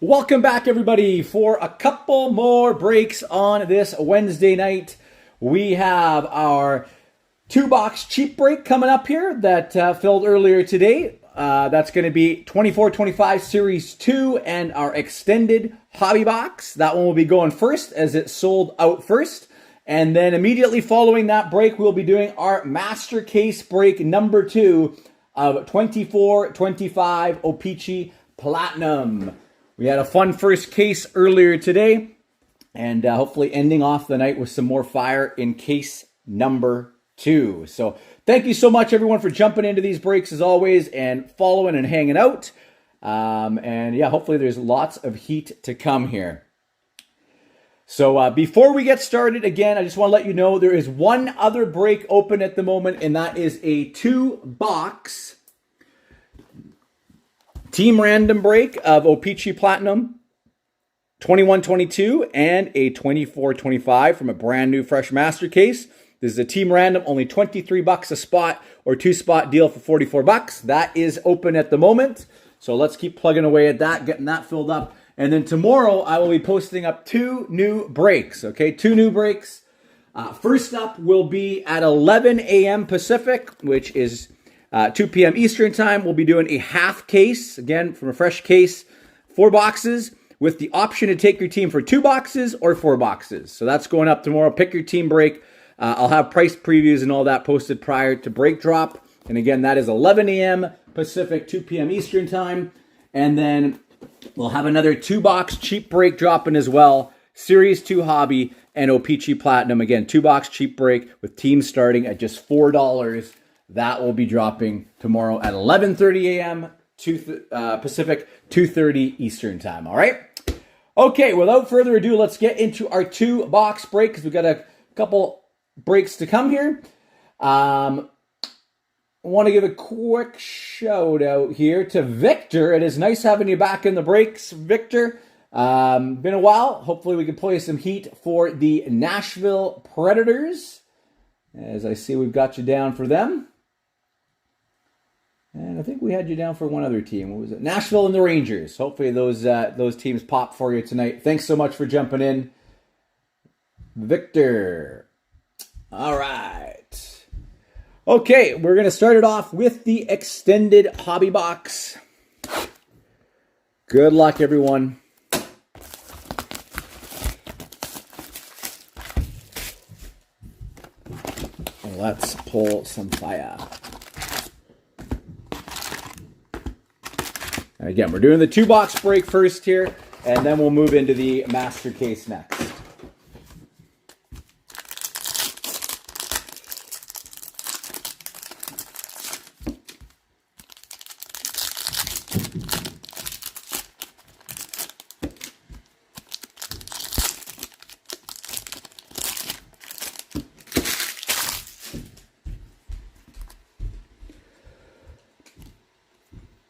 Welcome back, everybody, for a couple more breaks on this Wednesday night. We have our two-box cheap break coming up here that filled earlier today. That's going to be 24-25 Series 2 and our extended hobby box. That one will be going first as it sold out first. And then immediately following that break, we'll be doing our master case break number 2 of 24-25 O-Pee-Chee Platinum. We had a fun first case earlier today, and hopefully ending off the night with some more fire in case number 2. So thank you so much, everyone, for jumping into these breaks as always and following and hanging out. And yeah, hopefully there's lots of heat to come here. So before we get started, again, I just want to let you know there is one other break open at the moment, and that is a 2-box team random break of O-Pee-Chee Platinum 21-22 and a 24-25 from a brand new fresh master case. This is a team random, only $23 a spot or 2-spot deal for $44. That is open at the moment. So let's keep plugging away at that, getting that filled up. And then tomorrow I will be posting up 2 new breaks, okay? 2 new breaks. First up will be at 11 a.m. Pacific, which is 2 p.m. Eastern time. We'll be doing a half case, again, from a fresh case, 4 boxes, with the option to take your team for 2 boxes or 4 boxes. So that's going up tomorrow. Pick your team break. I'll have price previews and all that posted prior to break drop. And again, that is 11 a.m. Pacific, 2 p.m. Eastern time. And then we'll have another 2-box cheap break dropping as well. Series 2 Hobby and O-Pee-Chee Platinum. Again, 2-box cheap break with teams starting at just $4. That will be dropping tomorrow at 11:30 a.m. Pacific, 2:30 Eastern time. All right? Okay, without further ado, let's get into our 2-box break because we've got a couple breaks to come here. I want to give a quick shout out here to Victor. It is nice having you back in the breaks, Victor. Been a while. Hopefully we can play some heat for the Nashville Predators. As I see, we've got you down for them. And I think we had you down for one other team. What was it? Nashville and the Rangers. Hopefully those teams pop for you tonight. Thanks so much for jumping in, Victor. All right. Okay, we're going to start it off with the extended hobby box. Good luck, everyone. Let's pull some fire. Again, we're doing the 2-box break first here, and then we'll move into the master case next.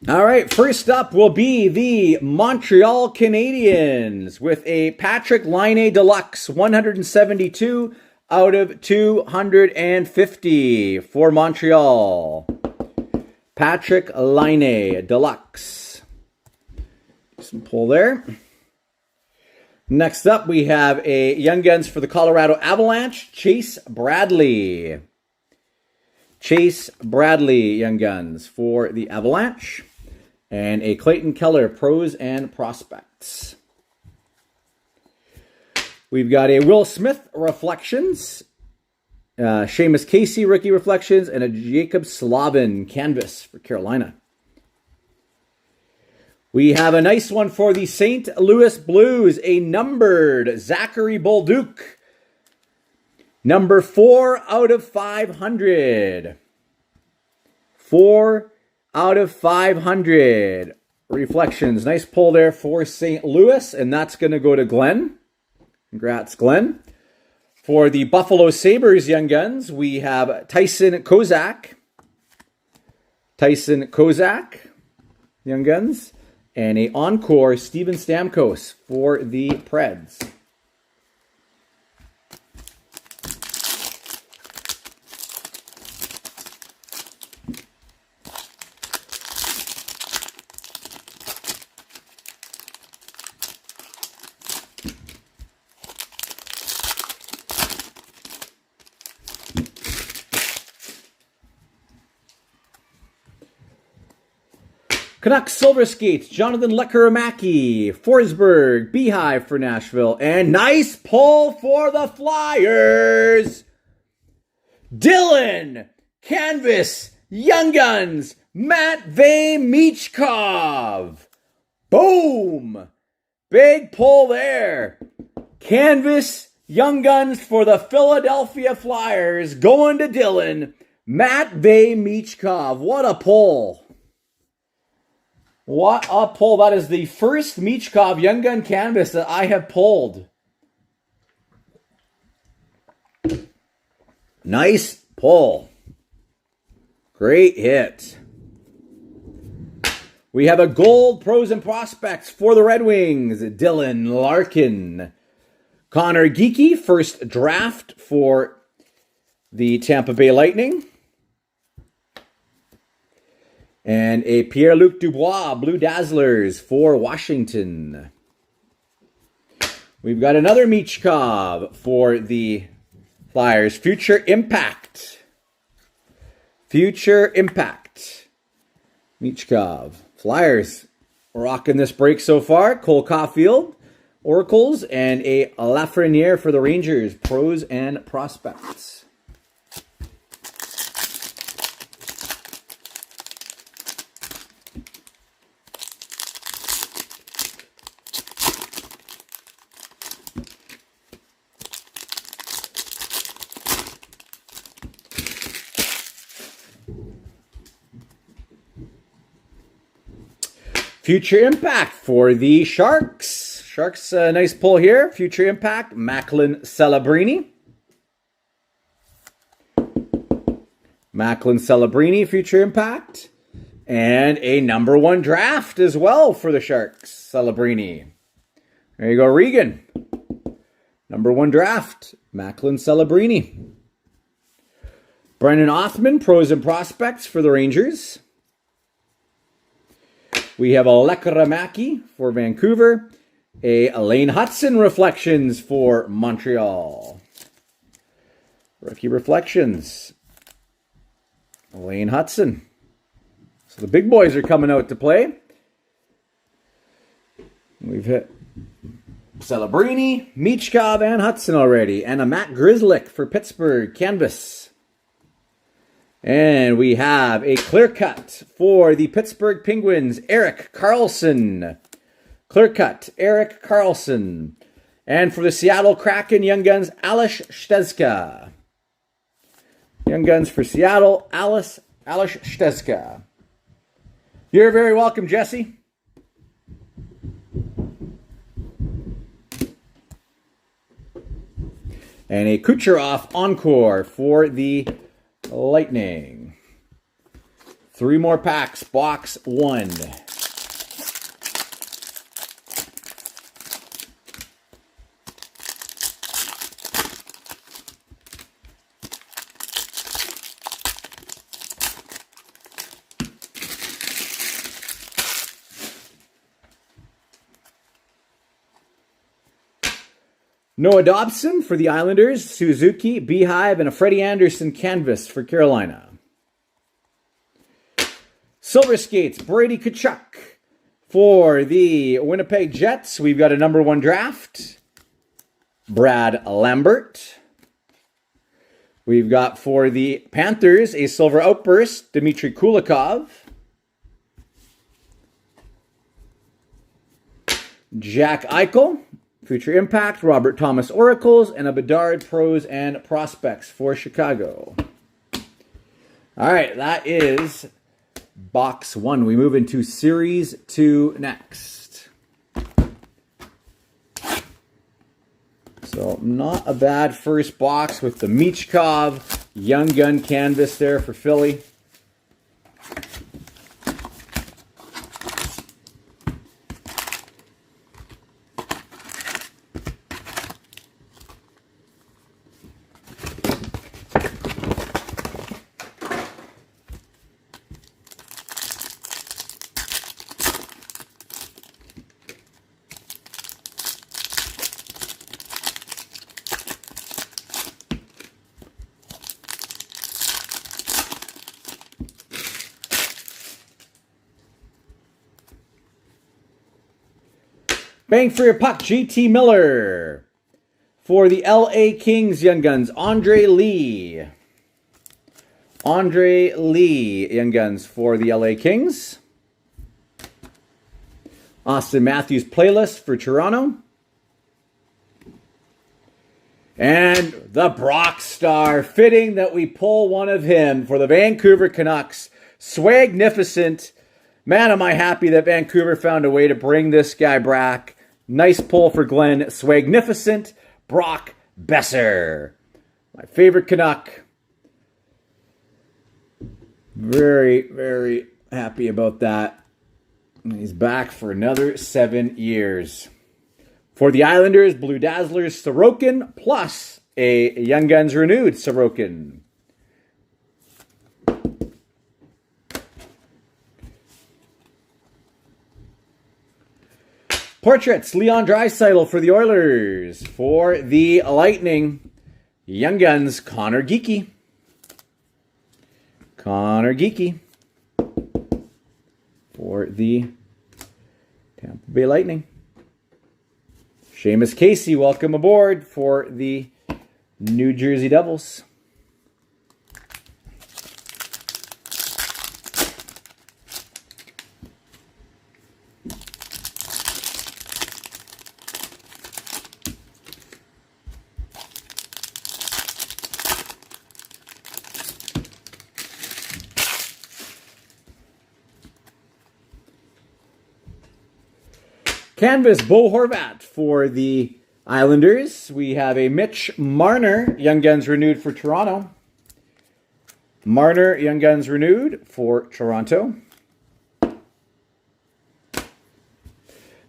All right, first up will be the Montreal Canadiens with a Patrick Laine Deluxe, 172 out of 250 for Montreal. Patrick Laine Deluxe. Some pull there. Next up, we have a Young Guns for the Colorado Avalanche, Chase Bradley. Chase Bradley Young Guns for the Avalanche. And a Clayton Keller Pros and Prospects. We've got a Will Smith Reflections, Seamus Casey Rookie Reflections, and a Jacob Slavin Canvas for Carolina. We have a nice one for the St. Louis Blues, a numbered Zachary Bolduc. Number 4 out of 500. 4 out of 500 reflections. Nice pull there for St. Louis, and that's going to go to Glenn. Congrats, Glenn. For the Buffalo Sabres Young Guns, we have Tyson Kozak. Tyson Kozak Young Guns. And a encore Steven Stamkos for the Preds. Canucks Silver Skates, Jonathan Lekaramaki, Forsberg, Beehive for Nashville, and nice pull for the Flyers. Dylan, Canvas, Young Guns, Matvey Michkov. Boom! Big pull there. Canvas, Young Guns for the Philadelphia Flyers going to Dylan, Matvey Michkov. What a pull. What a pull. That is the first Michkov Young Gun canvas that I have pulled. Nice pull. Great hit. We have a gold pros and prospects for the Red Wings. Dylan Larkin. Connor Geeky, first draft for the Tampa Bay Lightning. And a Pierre-Luc Dubois, Blue Dazzlers for Washington. We've got another Michkov for the Flyers. Future Impact. Future Impact. Michkov. Flyers rocking this break so far. Cole Caulfield, Oracles, and a Lafreniere for the Rangers. Pros and prospects. Future Impact for the Sharks. Sharks, nice pull here. Future Impact, Macklin Celebrini. Macklin Celebrini, Future Impact. And a number 1 draft as well for the Sharks, Celebrini. There you go, Regan. Number 1 draft, Macklin Celebrini. Brendan Othman, pros and prospects for the Rangers. We have a Lekaramaki for Vancouver. A Elaine Hudson Reflections for Montreal. Rookie Reflections. Elaine Hudson. So the big boys are coming out to play. We've hit Celebrini, Michkov, and Hudson already. And a Matt Grzelcyk for Pittsburgh Canvas. And we have a clear cut for the Pittsburgh Penguins, Erik Karlsson. Clear cut, Erik Karlsson. And for the Seattle Kraken Young Guns, Ales Stezka. Young Guns for Seattle, Ales Stezka. You're very welcome, Jesse. And a Kucherov Encore for the Lightning. 3 more packs, box 1. Noah Dobson for the Islanders, Suzuki, Beehive, and a Freddie Anderson canvas for Carolina. Silver Skates, Brady Tkachuk for the Winnipeg Jets. We've got a number 1 draft, Brad Lambert. We've got for the Panthers a Silver Outburst, Dmitry Kulikov. Jack Eichel. Future Impact, Robert Thomas Oracles, and a Bedard Pros and Prospects for Chicago. All right, that is box 1. We move into Series 2 next. So not a bad first box with the Michkov Young Gun canvas there for Philly. Bang for your puck, JT Miller. For the LA Kings Young Guns, Andre Lee. Andre Lee Young Guns for the LA Kings. Austin Matthews playlist for Toronto. And the Brock Star, fitting that we pull one of him for the Vancouver Canucks. Swagnificent. Man, am I happy that Vancouver found a way to bring this guy back. Nice pull for Glenn. Swagnificent Brock Besser. My favorite Canuck. Very, very happy about that. And he's back for another 7 years. For the Islanders, Blue Dazzlers, Sorokin, plus a Young Guns renewed Sorokin. Portraits, Leon Draisaitl for the Oilers. For the Lightning, Young Guns, Connor Geekie. Connor Geekie. For the Tampa Bay Lightning. Seamus Casey, welcome aboard for the New Jersey Devils. Canvas, Bo Horvat for the Islanders. We have a Mitch Marner, Young Guns renewed for Toronto. Marner, Young Guns renewed for Toronto.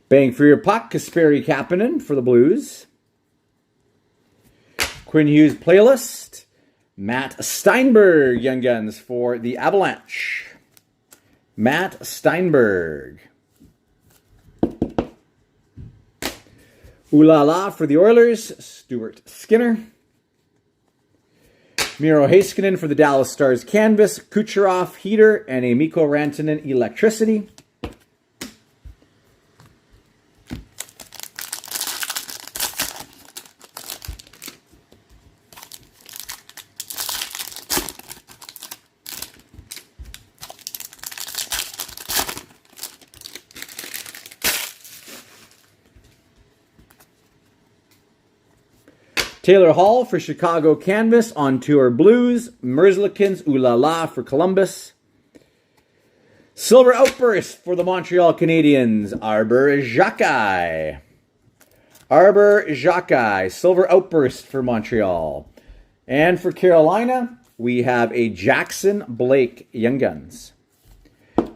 Bang for your puck, Kasperi Kapanen for the Blues. Quinn Hughes playlist. Matt Steinberg, Young Guns for the Avalanche. Matt Steinberg. Ooh La La for the Oilers, Stuart Skinner. Miro Heiskanen for the Dallas Stars, Canvas, Kucherov, Heater, and a Mikko Rantanen Electricity. Taylor Hall for Chicago Canvas, On Tour Blues, Merzlikins, Ooh La La for Columbus. Silver Outburst for the Montreal Canadiens, Arbor Xhekaj. Arbor Xhekaj, Silver Outburst for Montreal. And for Carolina, we have a Jackson Blake Young Guns.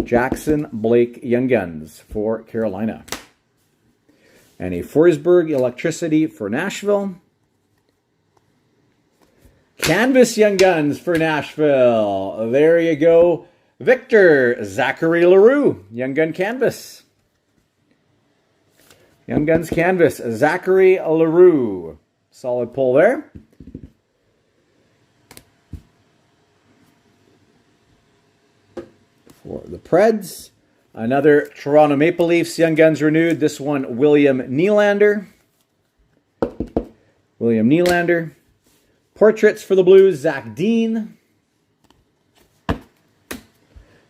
Jackson Blake Young Guns for Carolina. And a Forsberg Electricity for Nashville. Canvas Young Guns for Nashville. There you go. Victor Zachary Leroux, Young Gun Canvas. Young Guns Canvas, Zachary Leroux. Solid pull there. For the Preds, another Toronto Maple Leafs Young Guns renewed. This one, William Nylander. William Nylander. Portraits for the Blues, Zach Dean.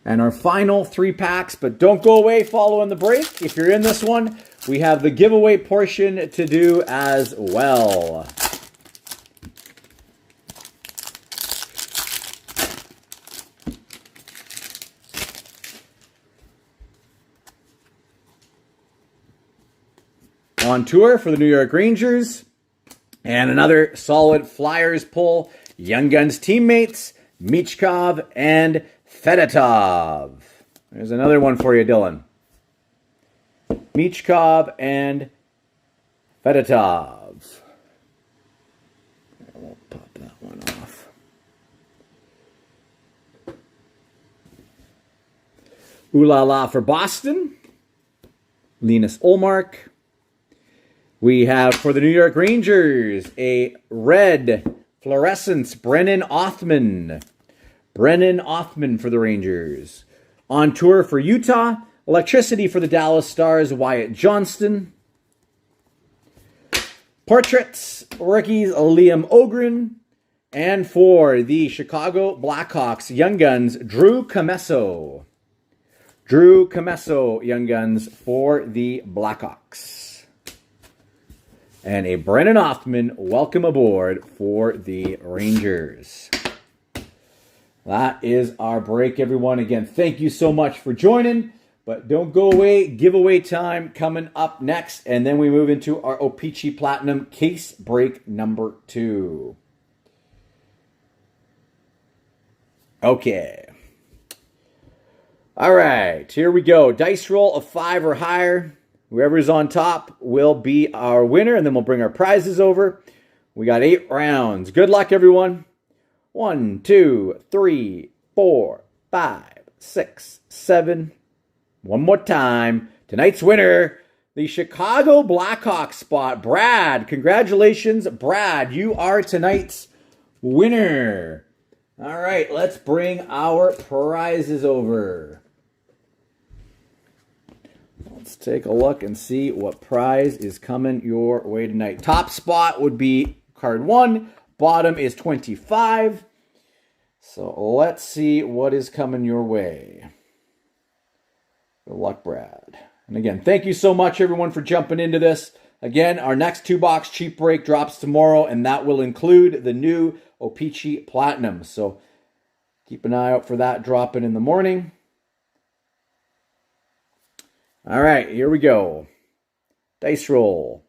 And our final 3 packs, but don't go away following the break. If you're in this one, we have the giveaway portion to do as well. On tour for the New York Rangers. And another solid Flyers pull. Young Guns teammates, Michkov and Fedotov. There's another one for you, Dylan. Michkov and Fedotov. I won't pop that one off. Ooh La La for Boston. Linus Ullmark. We have for the New York Rangers a red fluorescence, Brennan Othmann. Brennan Othmann for the Rangers. On tour for Utah, Electricity for the Dallas Stars, Wyatt Johnston. Portraits, rookies, Liam Ogren. And for the Chicago Blackhawks Young Guns, Drew Commesso. Drew Commesso, Young Guns for the Blackhawks. And a Brennan Othman, welcome aboard for the Rangers. That is our break, everyone. Again, thank you so much for joining. But don't go away. Giveaway time coming up next. And then we move into our O-Pee-Chee Platinum case break number 2. Okay. All right. Here we go. Dice roll of 5 or higher. Whoever's on top will be our winner. And then we'll bring our prizes over. We got 8 rounds. Good luck, everyone. 1, 2, 3, 4, 5, 6, 7. One more time. Tonight's winner, the Chicago Blackhawks spot. Brad, congratulations, Brad. You are tonight's winner. All right, let's bring our prizes over. Let's take a look and see what prize is coming your way tonight. Top spot would be card 1. Bottom is 25. So let's see what is coming your way. Good luck, Brad. And again, thank you so much, everyone, for jumping into this. Again, our next 2-box cheap break drops tomorrow, and that will include the new O-Pee-Chee Platinum. So keep an eye out for that dropping in the morning. All right, here we go. Dice roll.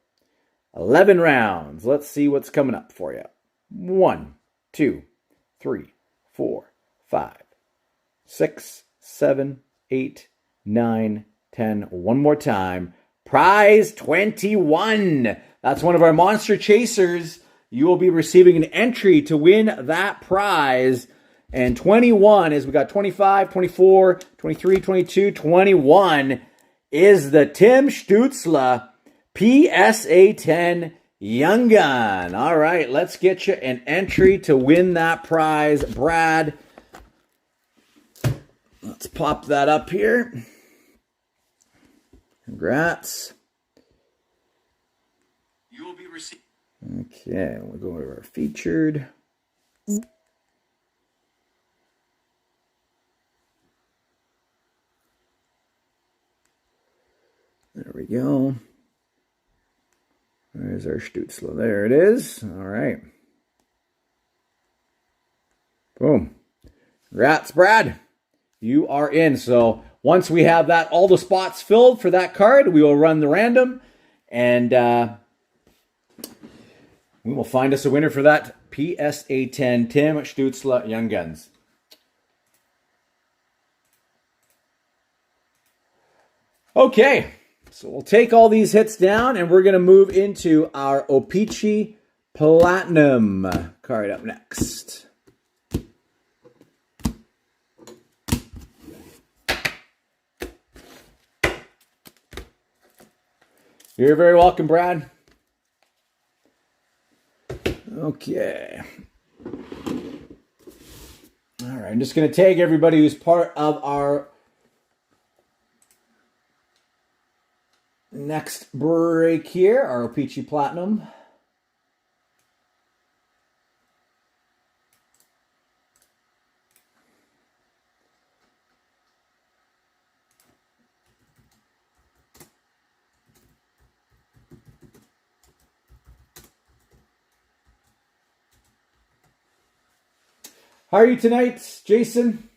11 rounds. Let's see what's coming up for you. 1, 2, 3, 4, 5, 6, 7, 8, 9, 10. One more time. Prize 21. That's one of our monster chasers. You will be receiving an entry to win that prize. And 21 is, we got 25, 24, 23, 22, 21 is the Tim Stützle PSA 10 Young Gun. All right, let's get you an entry to win that prize, Brad. Let's pop that up here. Congrats. You will be receiving. Okay, we'll go over our featured. There we go. There's our Stützle. There it is. All right. Boom. Congrats, Brad. You are in. So once we have that, all the spots filled for that card, we will run the random, and we will find us a winner for that PSA 10 Tim Stützle Young Guns. Okay, so we'll take all these hits down, and we're going to move into our O-Pee-Chee Platinum card up next. You're very welcome, Brad. Okay. All right, I'm just going to tag everybody who's part of our next break here, our O-Pee-Chee Platinum. How are you tonight, Jason?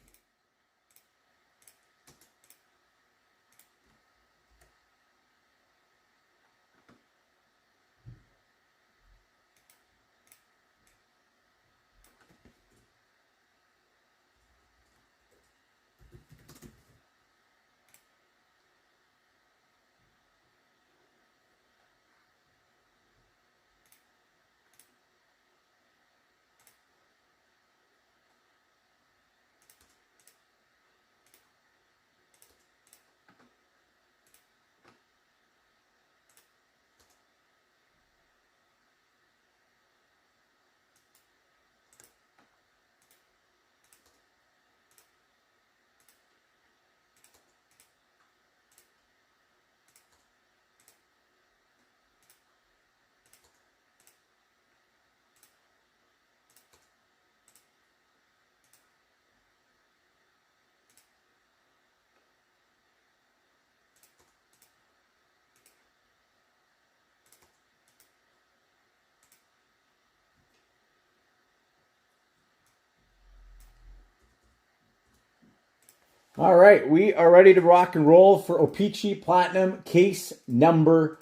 All right, we are ready to rock and roll for O-Pee-Chee Platinum case number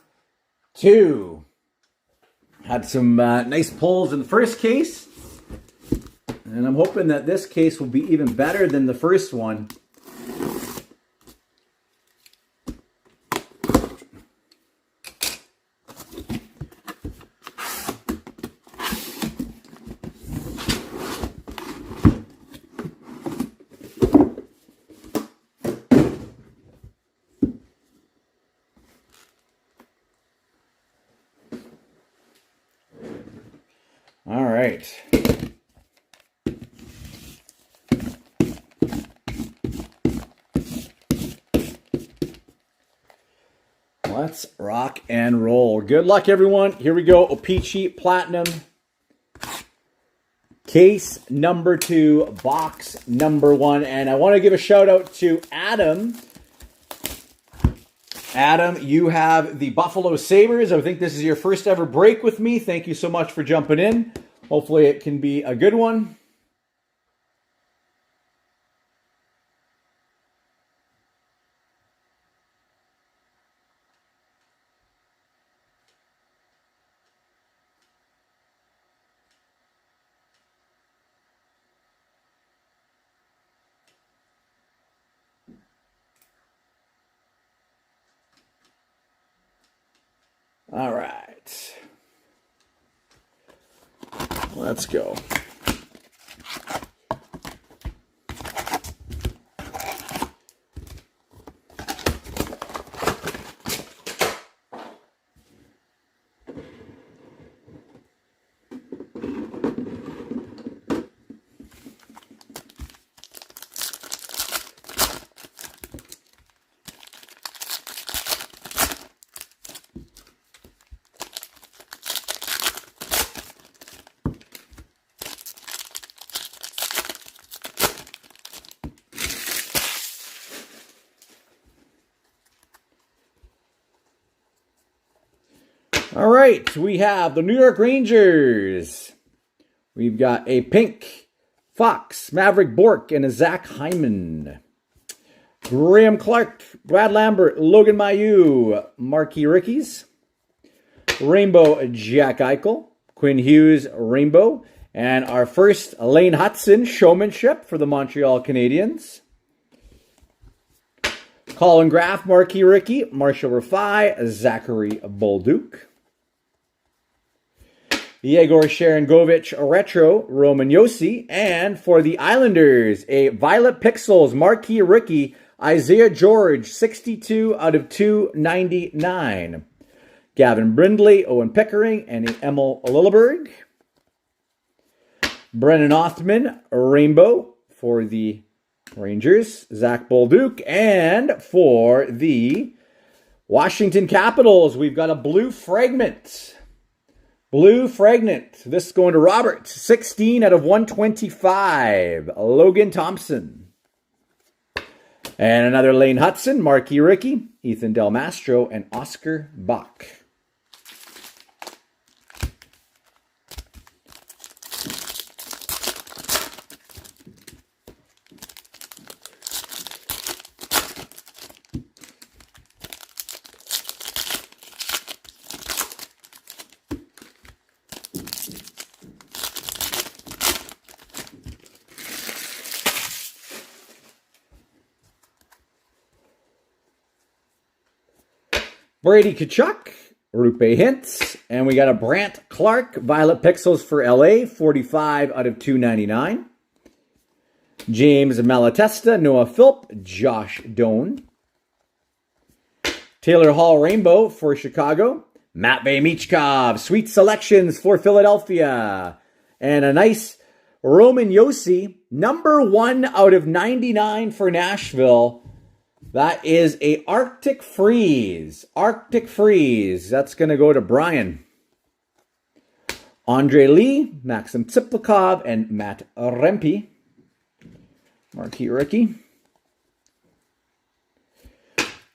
2. Had some nice pulls in the first case, and I'm hoping that this case will be even better than the first one. All right. Let's rock and roll. Good luck, everyone. Here we go. O-Pee-Chee Platinum. Case number 2, box number 1. And I want to give a shout out to Adam. Adam, you have the Buffalo Sabres. I think this is your first ever break with me. Thank you so much for jumping in. Hopefully it can be a good one. All right. Let's go. All right, we have the New York Rangers. We've got a pink Fox, Maverick Bork, and a Zach Hyman. Graham Clark, Brad Lambert, Logan Mailloux, Marquee Rickies. Rainbow, Jack Eichel, Quinn Hughes, Rainbow. And our first, Lane Hutson, Showmanship for the Montreal Canadiens. Colin Graff, Marquee Ricky, Marshall Rafai, Zachary Bolduc. Yegor Sharangovich Retro, Roman Josi. And for the Islanders, a Violet Pixels Marquee Rookie, Isaiah George, 62 out of 299. Gavin Brindley, Owen Pickering, and Emil Lilleberg. Brennan Othman, Rainbow for the Rangers. Zach Bolduc. And for the Washington Capitals, we've got a blue fragment. Blue fragment. This is going to Robert. 16 out of 125. Logan Thompson. And another Lane Hutson, Marquee Ricky, Ethan Del Mastro, and Oscar Bach. Brady Tkachuk, Rupe Hintz, and we got a Brant Clark, Violet Pixels for LA, 45 out of 299. James Malatesta, Noah Philp, Josh Doan. Taylor Hall Rainbow for Chicago. Matvei Michkov, Sweet Selections for Philadelphia. And a nice Roman Josi, number 1 out of 99 for Nashville. That is a Arctic Freeze. Arctic Freeze. That's going to go to Brian. Andre Lee, Maxim Tsiplikov, and Matt Rempe. Marquee Ricky.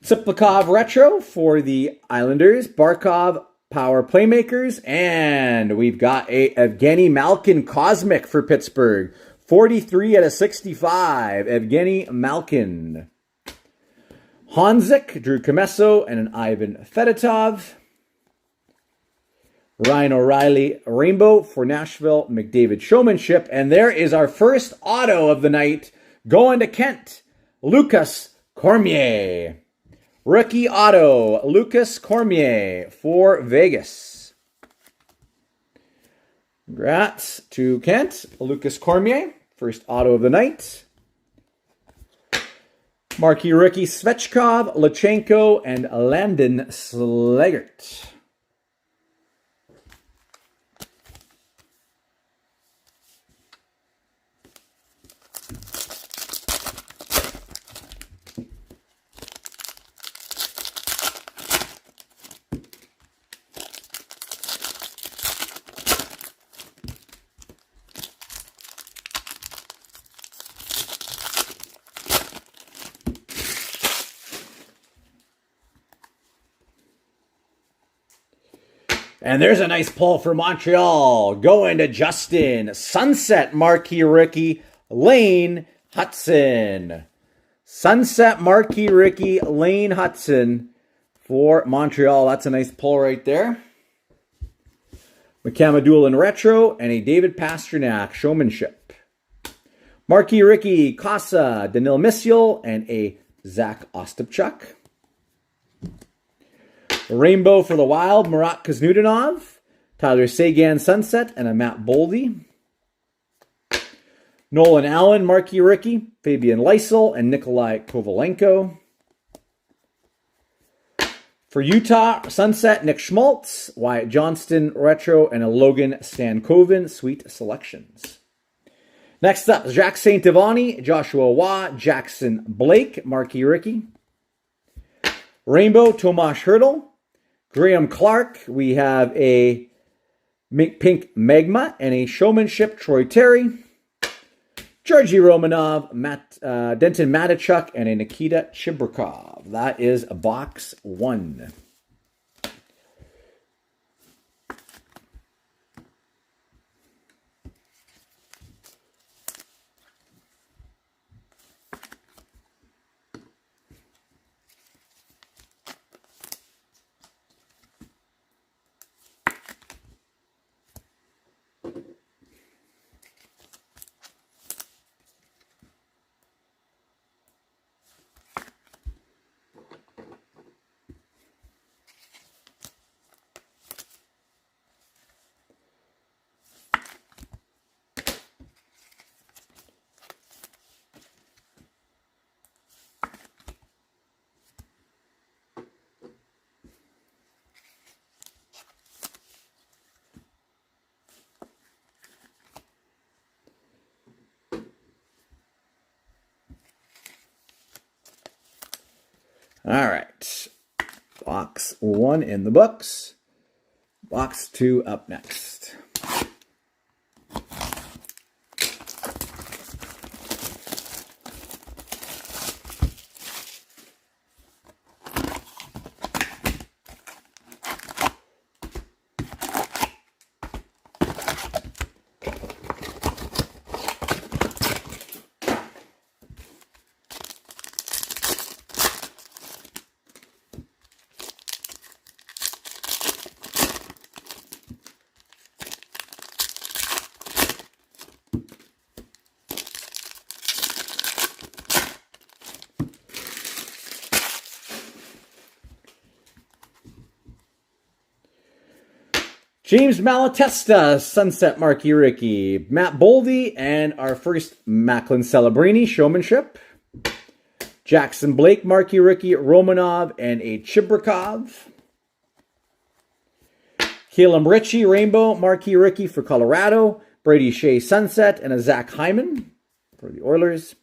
Tsiplikov Retro for the Islanders. Barkov Power Playmakers. And we've got a Evgeny Malkin Cosmic for Pittsburgh. 43 out of 65, Evgeny Malkin. Honzik, Drew Comesso, and an Ivan Fedotov. Ryan O'Reilly Rainbow for Nashville, McDavid Showmanship. And there is our first auto of the night going to Kent, Lucas Cormier. Rookie auto, Lucas Cormier for Vegas. Congrats to Kent, Lucas Cormier. First auto of the night. Marquee rookie Svechkov, Lachenko, and Landon Slaggert. And there's a nice pull for Montreal. Going to Justin. Sunset marquee rookie, Lane Hutson. Sunset marquee rookie, Lane Hutson for Montreal. That's a nice pull right there. McCamadul in retro and a David Pastrnak showmanship. Marquee rookie, Casa, Danil Misyul, and a Zach Ostapchuk. Rainbow for the Wild, Marat Kuznudanov, Tyler Seguin Sunset, and a Matt Boldy. Nolan Allen, marquee rookie, Fabian Lysel, and Nikolai Kovalenko. For Utah, Sunset, Nick Schmaltz, Wyatt Johnston, retro, and a Logan Stankoven, sweet selections. Next up, Jacques Saint-Ivany, Joshua Waugh, Jackson Blake, marquee rookie. Rainbow, Tomas Hertl. Graham Clark, we have a Pink Magma and a Showmanship, Troy Terry. Georgi Romanov, Denton Matachuk, and a Nikita Chibrikov. That is box 1. All right, box 1 in the books. Box 2 up next. James Malatesta, Sunset marquee rookie. Matt Boldy, and our first Macklin Celebrini showmanship. Jackson Blake, marquee rookie. Romanov, and a Chibrikov. Caleb Ritchie, Rainbow, marquee rookie for Colorado. Brady Shea, Sunset, and a Zach Hyman for the Oilers.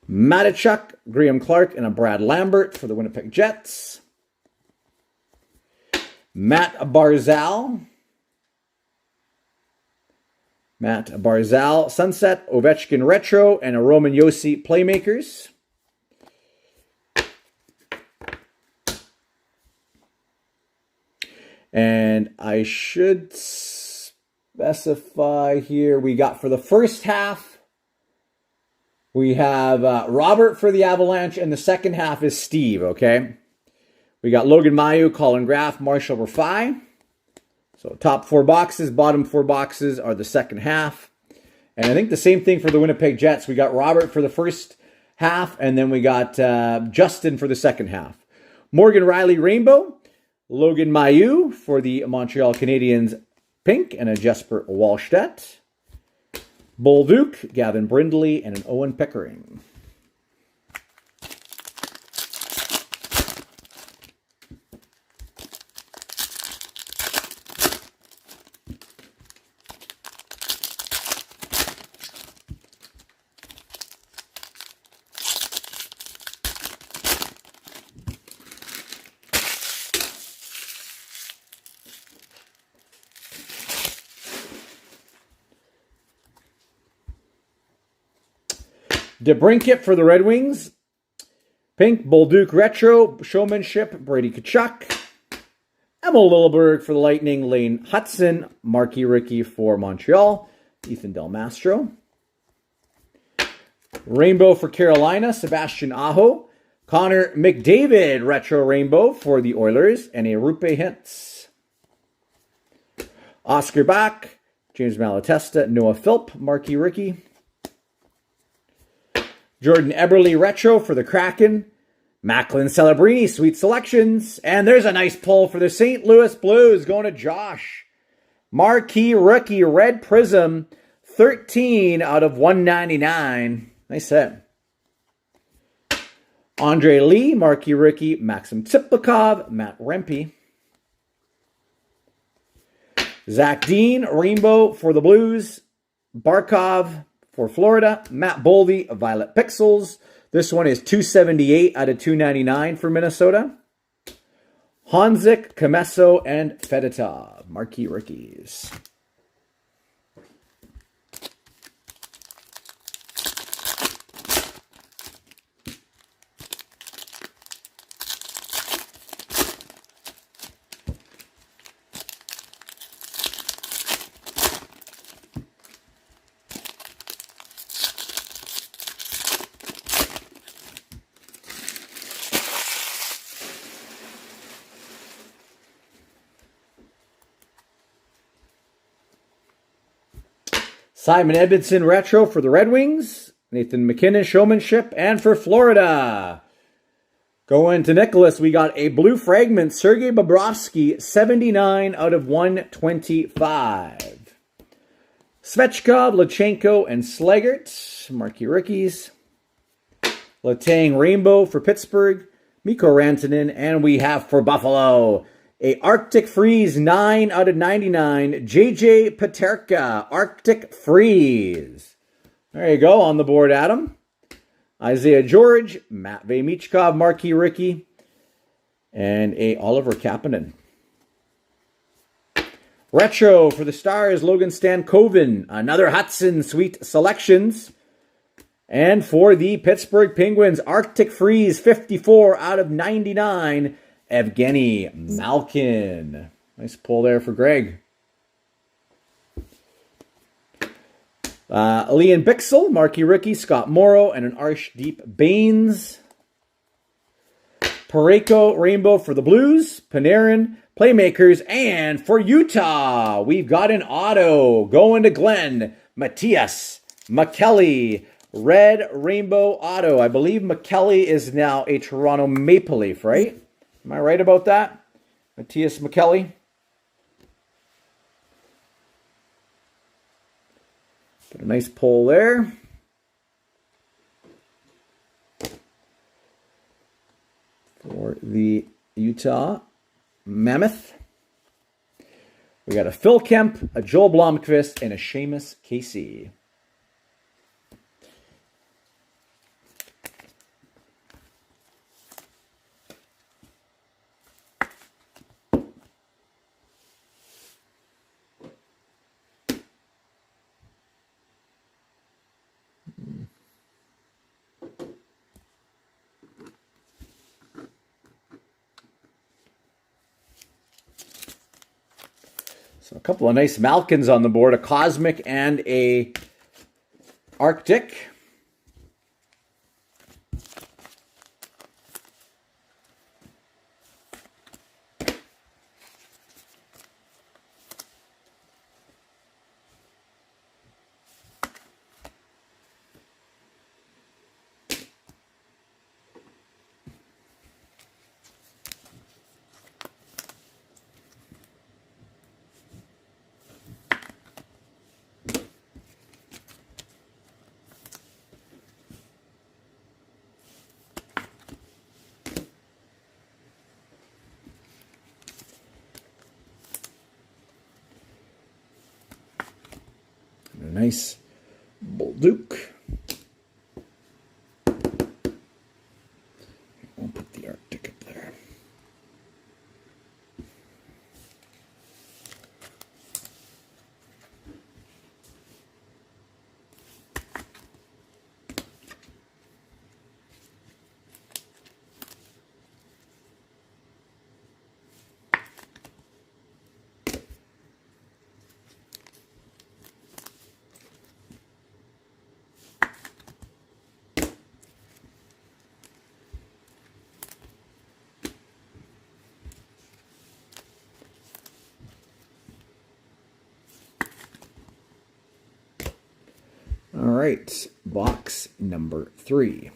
Matachuk, Graham Clark, and a Brad Lambert for the Winnipeg Jets. Matt Barzal, Sunset, Ovechkin Retro, and a Roman Josi Playmakers. And I should specify here, we got for the first half, We have Robert for the Avalanche, and the second half is Steve, okay? We got Logan Mailloux, Colin Graff, Marshall Rafai. So top 4 boxes, bottom 4 boxes are the second half. And I think the same thing for the Winnipeg Jets. We got Robert for the first half, and then we got Justin for the second half. Morgan Riley Rainbow, Logan Mailloux for the Montreal Canadiens pink, and a Jesper Wallstedt. Bolduc, Gavin Brindley, and an Owen Pickering. DeBrincat for the Red Wings. Pink, Bolduc Retro, Showmanship, Brady Tkachuk. Emil Lilleberg for the Lightning, Lane Hudson. Marky Ricky for Montreal, Ethan Del Mastro. Rainbow for Carolina, Sebastian Aho. Connor McDavid, Retro Rainbow for the Oilers, and a Rupe Hintz. Oscar Bach, James Malatesta, Noah Philp, Marky Ricky. Jordan Eberle Retro for the Kraken. Macklin Celebrini, Sweet Selections. And there's a nice pull for the St. Louis Blues going to Josh. Marquee Rookie Red Prism, 13 out of 199. Nice hit. Andre Lee, Marquee Rookie, Maxim Tsiplikov, Matt Rempe. Zach Dean, Rainbow for the Blues. Barkov for Florida, Matt Boldy, Violet Pixels. This one is 278 out of 299 for Minnesota. Honzik, Comesso, and Fedotov, Marquee Rookies. Simon Edmondson Retro for the Red Wings. Nathan McKinnon Showmanship. And for Florida, going to Nicholas, we got a blue fragment, Sergei Bobrovsky, 79 out of 125. Svechkov, Lachenko, and Slaggert, Marquee Rookies. Letang Rainbow for Pittsburgh, Mikko Rantanen, and we have for Buffalo a Arctic Freeze 9 out of 99, JJ Peterka, Arctic Freeze. There you go, on the board, Adam. Isaiah George, Matt Michkov, Marquee Rookie, and a Oliver Kapanen. Retro for the Stars, Logan Stankoven, another Hudson Sweet Selections. And for the Pittsburgh Penguins, Arctic Freeze 54 out of 99, Evgeny Malkin. Nice pull there for Greg. Leon Bixel, Marquee Rookie, Scott Morrow, and an Arshdeep Baines. Parayko Rainbow for the Blues, Panarin, Playmakers, and for Utah, we've got an auto going to Glenn, Matthias McKelly, Red Rainbow Auto. I believe McKelly is now a Toronto Maple Leaf, right? Am I right about that? Matthias McKelly. Put a nice pull there. For the Utah Mammoth. We got a Phil Kemp, a Joel Blomqvist, and a Seamus Casey. So a couple of nice Malkins on the board, a Cosmic and a Arctic. nice Bolduc. We'll put the Arctic up there. All right, box number 3.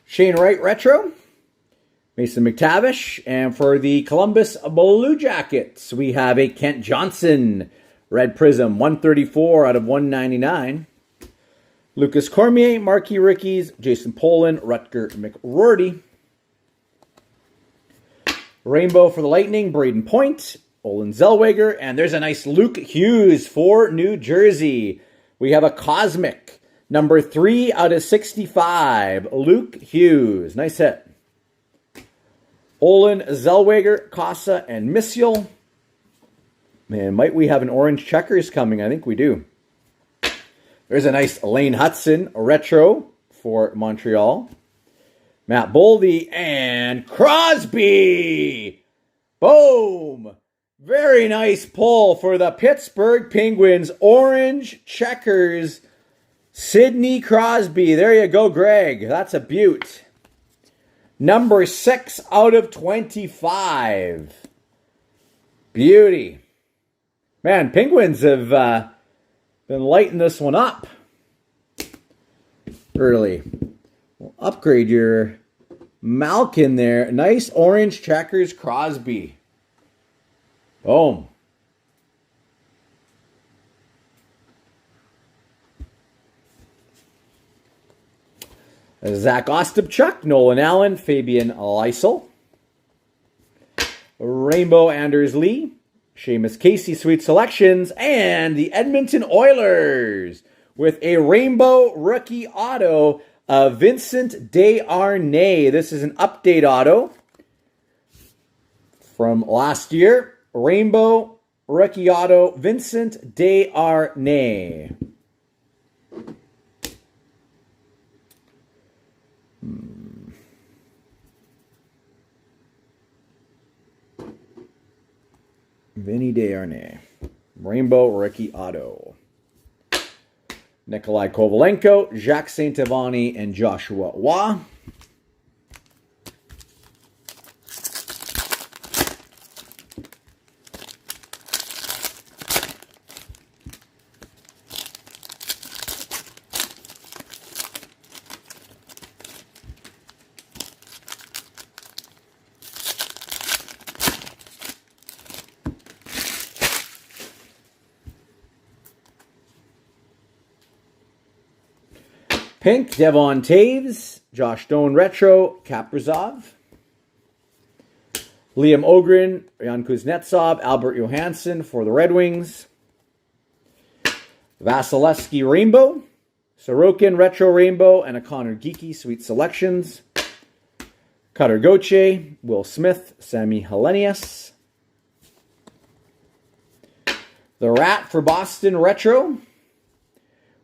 Shane Wright Retro, Mason McTavish, and for the Columbus Blue Jackets, we have a Kent Johnson Red Prism, 134 out of 199. Lucas Cormier, Marquee Rookies, Jason Poland, Rutger McRourty. Rainbow for the Lightning, Braden Point, Olin Zellweger, and there's a nice Luke Hughes for New Jersey. We have a Cosmic, number 3 out of 65, Luke Hughes. Nice hit. Olin Zellweger, Casa, and Missiel. Man, might we have an orange checkers coming? I think we do. There's a nice Lane Hudson retro for Montreal. Matt Boldy and Crosby. Boom. Very nice pull for the Pittsburgh Penguins. Orange checkers. Sidney Crosby. There you go, Greg. That's a beaut. Number 6 out of 25. Beauty. Man, Penguins have been lighting this one up early. We'll upgrade your Malkin there. Nice orange checkers Crosby. Boom. Zach Ostapchuk, Nolan Allen, Fabian Lysel. Rainbow Anders Lee, Seamus Casey Sweet Selections, and the Edmonton Oilers with a rainbow rookie auto of Vincent Desharnais. This is an update auto from last year. Rainbow rookie auto, Vincent Desharnais. Vinny Desharnais. Rainbow rookie auto. Nikolai Kovalenko, Jacques Saint-Evany, and Joshua Waugh. Pink, Devon Taves, Josh Stone Retro, Kaprizov. Liam Ogren, Jan Kuznetsov, Albert Johansson for the Red Wings. Vasilevsky Rainbow, Sorokin Retro Rainbow, and a Connor Geeky Sweet Selections. Cutter Gauthier, Will Smith, Sami Helenius. The Rat for Boston Retro.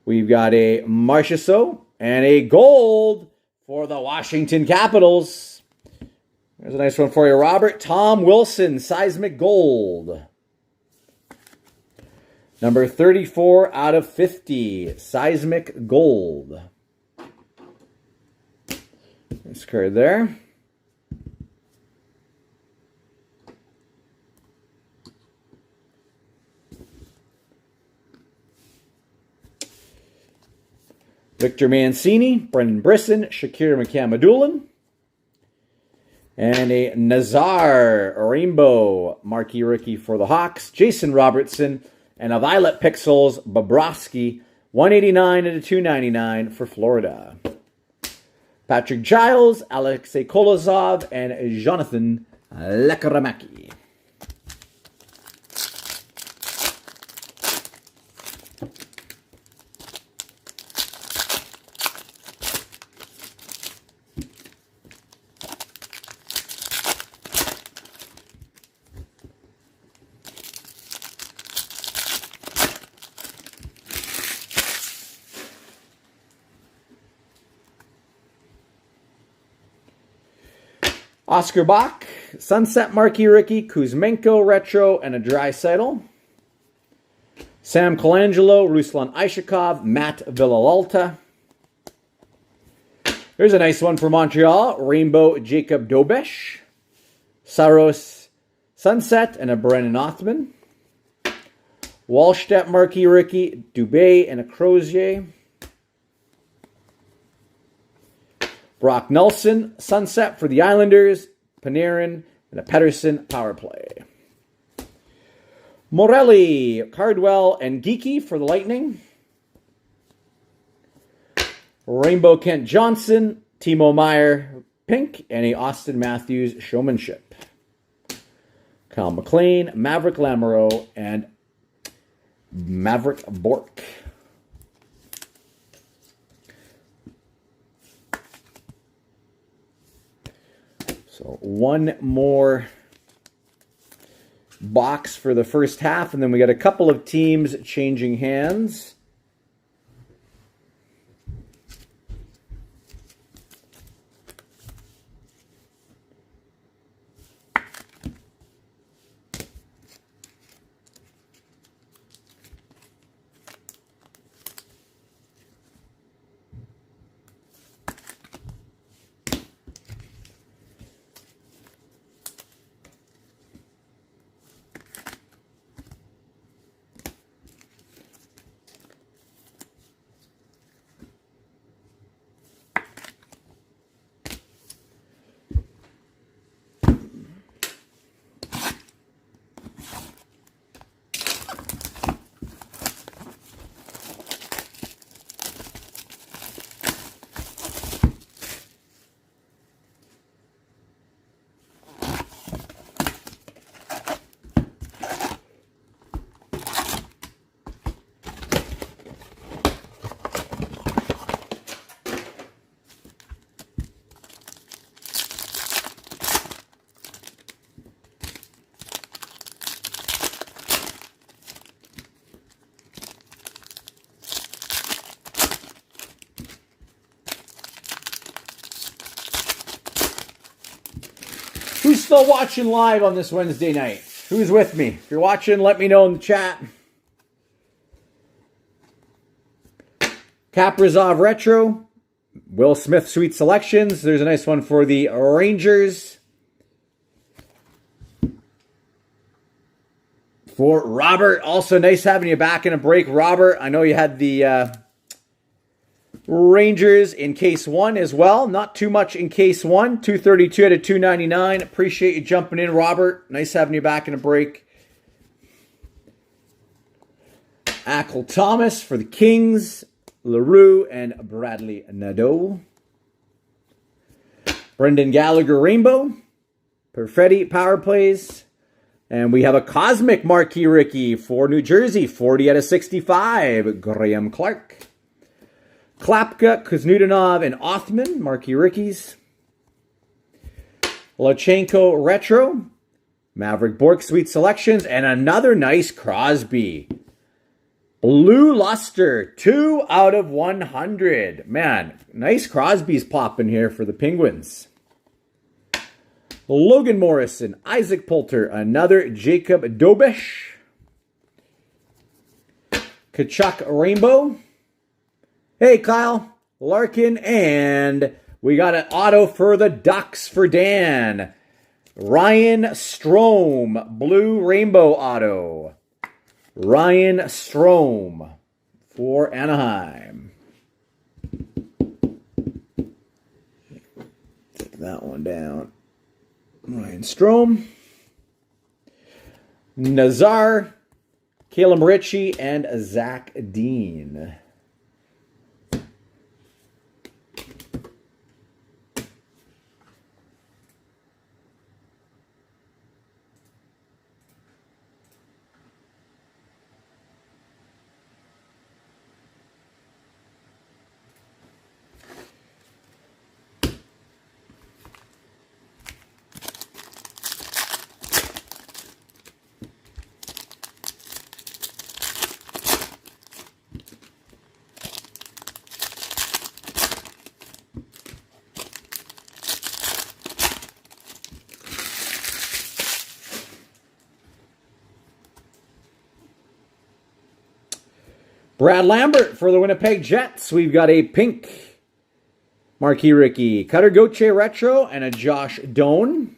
We've got a Marchessault and a gold for the Washington Capitals. There's a nice one for you, Robert. Tom Wilson, Seismic Gold. Number 34 out of 50, Seismic Gold. Nice card there. Victor Mancini, Brendan Brisson, Shakir McCamadoulan. And a Nazar Rainbow marquee rookie for the Hawks, Jason Robertson. And a Violet Pixels Bobrovsky, 189 out of 299 for Florida. Patrick Giles, Alexei Kolozov, and Jonathan Lekramaki. Oscar Bach, Sunset Marquee Rookie, Kuzmenko Retro, and a Draisaitl. Sam Colangelo, Ruslan Ishakov, Matt Villalta. Here's a nice one for Montreal, Rainbow Jacob Dobesh. Saros Sunset, and a Brennan Othman. Wallstedt Marquee Rookie, Dubé, and a Crozier. Brock Nelson, Sunset for the Islanders, Panarin, and a Pettersson power play. Morelli, Cardwell, and Geeky for the Lightning. Rainbow Kent Johnson, Timo Meyer, Pink, and a Austin Matthews Showmanship. Kyle McLean, Maverick Lamoureux, and Maverick Bork. So one more box for the first half, and then we got a couple of teams changing hands. Who's still watching live on this Wednesday night? Who's with me? If you're watching, let me know in the chat. Kaprizov Retro. Will Smith Sweet Selections. There's a nice one for the Rangers. For Robert, also nice having you back in a break. Robert, I know you had the Rangers in case one as well. Not too much in case one. 232 out of 299. Appreciate you jumping in, Robert. Nice having you back in a break. Ackle Thomas for the Kings. LaRue and Bradley Nadeau. Brendan Gallagher Rainbow. Perfetti Power Plays. And we have a Cosmic Marquee Rookie for New Jersey. 40 out of 65. Graham Clark. Klapka, Kuznetsov, and Othman, Marquee Rookies. Lachenko Retro. Maverick Bork Sweet Selections. And another nice Crosby. Blue Luster, 2 out of 100. Man, nice Crosby's popping here for the Penguins. Logan Morrison, Isaac Poulter, another Jacob Dobish. Kachuk Rainbow. Hey, Kyle. Larkin, and we got an auto for the Ducks for Dan. Ryan Strome, Blue Rainbow auto. Ryan Strome for Anaheim. Take that one down. Ryan Strome. Nazar, Caleb Ritchie, and Zach Dean. Brad Lambert for the Winnipeg Jets. We've got a pink Marquee Ricky, Cutter Gauthier Retro, and a Josh Doan.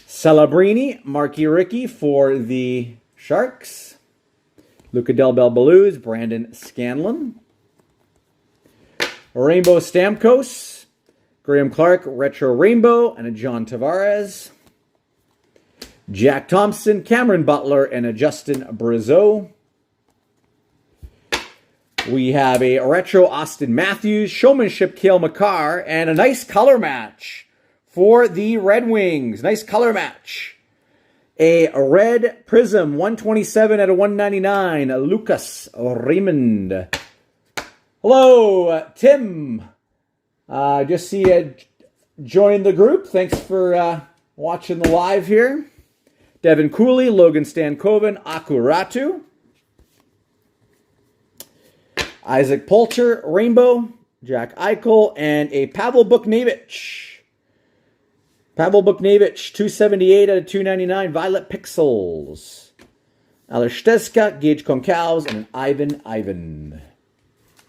Celebrini, Marquee Ricky for the Sharks. Luca Del Bel Blues, Brandon Scanlon. Rainbow Stamkos, Graham Clark, Retro Rainbow, and a John Tavares. Jack Thompson, Cameron Butler, and a Justin Brazeau. We have a retro Austin Matthews, showmanship Cale Makar, and a nice color match for the Red Wings. Nice color match. A red Prism, 127 out of 199, Lucas Raymond. Hello, Tim. Just see you join the group. Thanks for watching the live here. Devin Cooley, Logan Stankoven, Akuratu. Isaac Poulter, Rainbow, Jack Eichel, and a Pavel Buchnevich. Pavel Buchnevich, 278 out of 299, Violet Pixels. Alešteska, Gage Concalves, and an Ivan.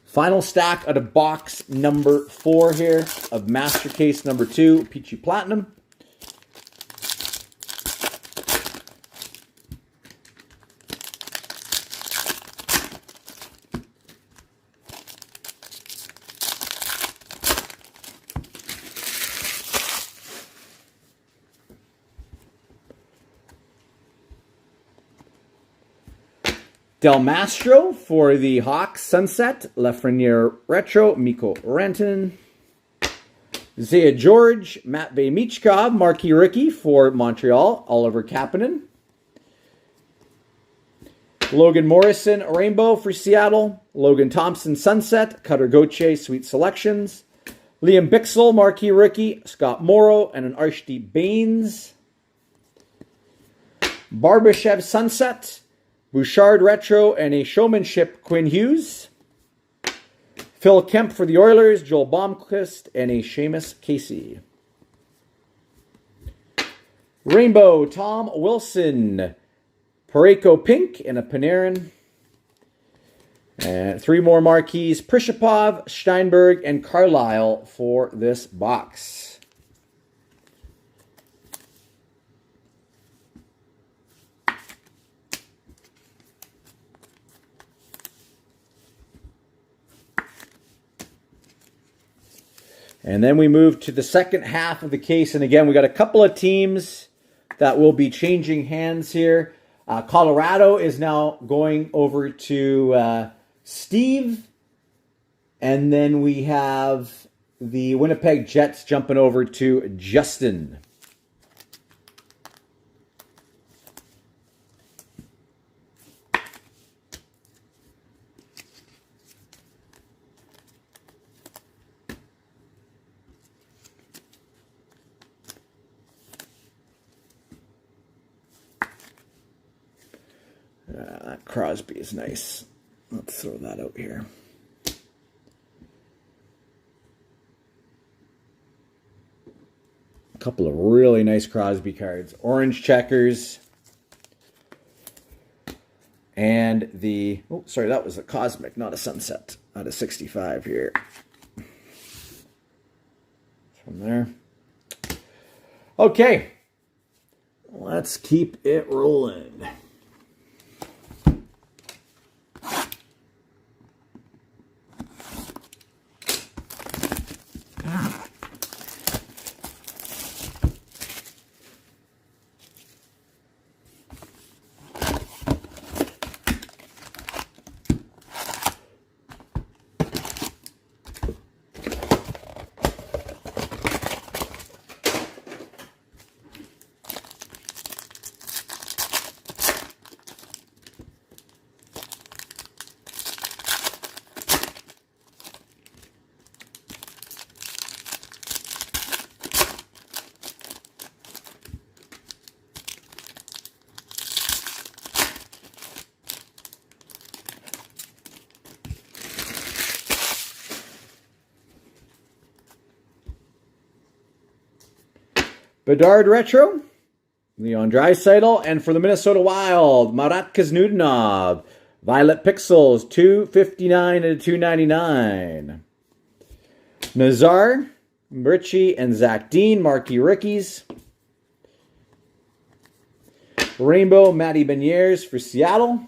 Final stack out of box number 4 here of Master Case number 2, O-Pee-Chee Platinum. Del Mastro for the Hawks, Sunset. Lafreniere Retro, Mikko Rantanen. Zaya George, Matvei Michkov, Marquee Ricky for Montreal, Oliver Kapanen. Logan Morrison, Rainbow for Seattle. Logan Thompson, Sunset. Cutter Gauthier, Sweet Selections. Liam Bixel, Marquee Ricky. Scott Morrow, and an Arshdeep Baines. Barbashev, Sunset. Bouchard Retro, and a showmanship Quinn Hughes. Phil Kemp for the Oilers, Joel Blomqvist, and a Seamus Casey. Rainbow, Tom Wilson. Parayko Pink, and a Panarin. And 3 more marquees, Prishapov, Steinberg, and Carlisle for this box. And then we move to the second half of the case. And again, we got a couple of teams that will be changing hands here. Colorado is now going over to Steve. And then we have the Winnipeg Jets jumping over to Justin. Crosby is nice. Let's throw that out here. couple of really nice Crosby cards. Orange checkers. And the, oh, sorry, that was a Cosmic, not a Sunset. Out of 65 here. From there. Okay. Let's keep it rolling. Bedard Retro, Leon Draisaitl, and for the Minnesota Wild, Marat Kuznudanov, Violet Pixels, 259 and 299. Nazar, Richie, and Zach Dean, Marquee Rickies. Rainbow, Matty Beniers for Seattle.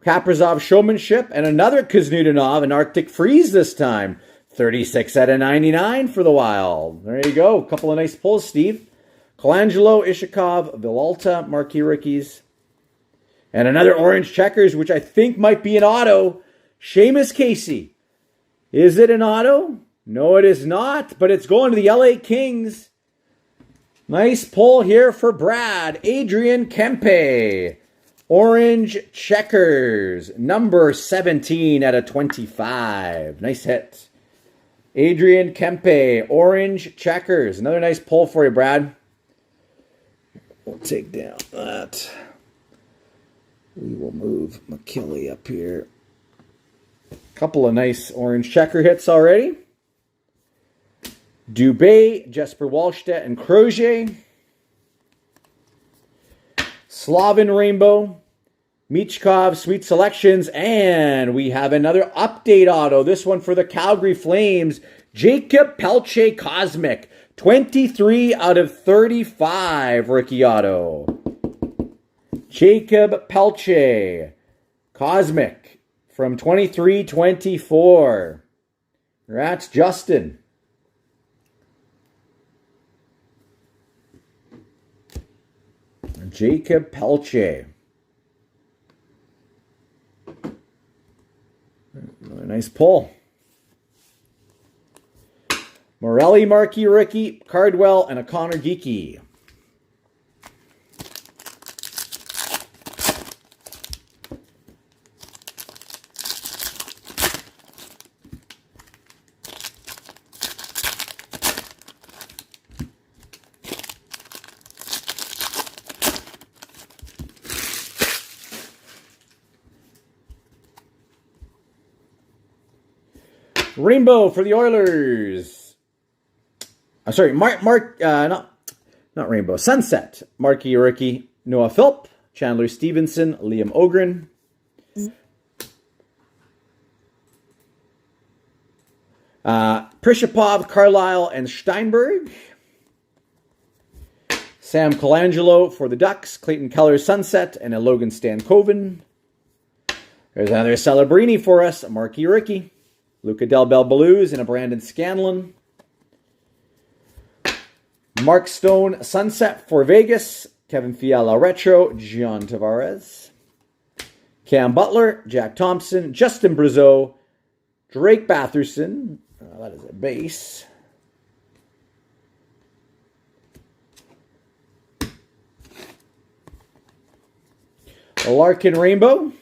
Kaprizov Showmanship, and another Kuznudanov, an Arctic Freeze this time. 36 out of 99 for the Wild. There you go. A couple of nice pulls, Steve. Colangelo, Ishikov, Villalta, Marquee Rickies. And another orange checkers, which I think might be an auto. Seamus Casey. Is it an auto? No, it is not, but it's going to the LA Kings. Nice pull here for Brad. Adrian Kempe. Orange checkers. Number 17 out of 25. Nice hit. Adrian Kempe, orange checkers. Another nice pull for you, Brad. We'll take down that. We will move McKinley up here. Couple of nice orange checker hits already. Dubé, Jesper Wallstedt, and Crozier. Slavin Rainbow. Michkov, Sweet Selections, and we have another update auto. This one for the Calgary Flames. Jacob Pelche Cosmic. 23 out of 35 rookie auto. Jacob Pelche Cosmic from 23-24. That's Justin. Jacob Pelche. Another nice pull. Morelli, Marquee Rookie, Cardwell, and a Connor Geeky. Rainbow for the Oilers. I'm sorry, not Rainbow. Sunset. Marquee Rookie, Noah Philp, Chandler Stevenson, Liam Ogren. Prishapov, Carlisle, and Steinberg. Sam Colangelo for the Ducks, Clayton Keller Sunset, and a Logan Stankoven. There's another Celebrini for us, Marquee Rookie. Luca Del Bel Blues and a Brandon Scanlon. Mark Stone Sunset for Vegas. Kevin Fiala Retro. Gian Tavares. Cam Butler. Jack Thompson. Justin Brazeau. Drake Batherson. That is a base. A Larkin Rainbow.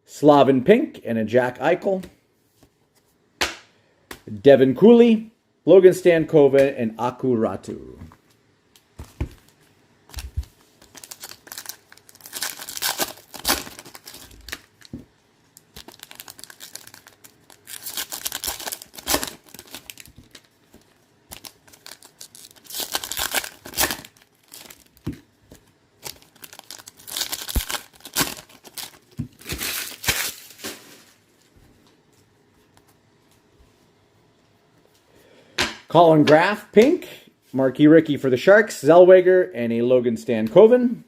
Slavin Pink and a Jack Eichel. Devin Cooley, Logan Stankoven, and Aku Ratu. Colin Graff, pink. Marquee Ricky for the Sharks. Zellweger and a Logan Stankoven.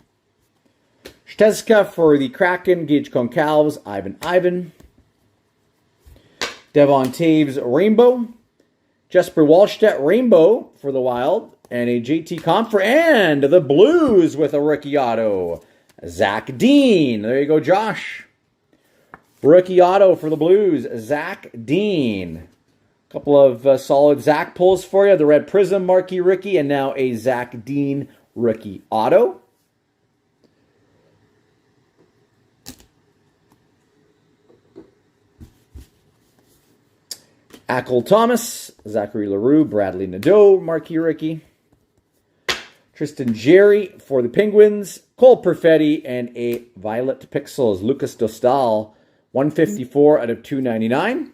Stezka for the Kraken. Gage Concalves. Ivan. Devon Taves, rainbow. Jesper Wallstedt, rainbow for the Wild. And a JT Compher. And the Blues with a rookie auto. Zach Dean. There you go, Josh. Rookie auto for the Blues. Zach Dean. Couple of solid Zach pulls for you. The Red Prism Marquee Ricky. And now a Zach Dean rookie auto. Ackle Thomas, Zachary Leroux, Bradley Nadeau, Marquee Ricky. Tristan Jerry for the Penguins. Cole Perfetti and a Violet Pixels. Lucas Dostal, 154 out of 299.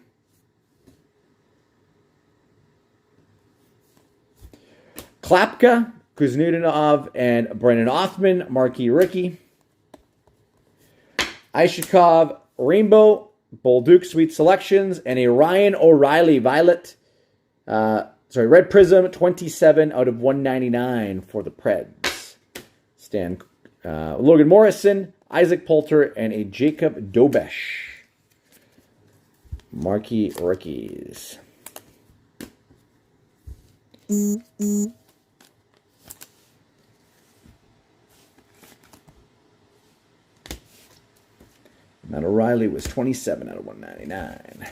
Klapka, Kuznetsov, and Brennan Othman, Marquee Ricky. Ishikov, Rainbow, Bolduc Sweet Selections, and a Ryan O'Reilly Red Prism, 27 out of 199 for the Preds. Logan Morrison, Isaac Poulter, and a Jacob Dobesh. Marquee Rookies. Matt O'Reilly was 27 out of 199.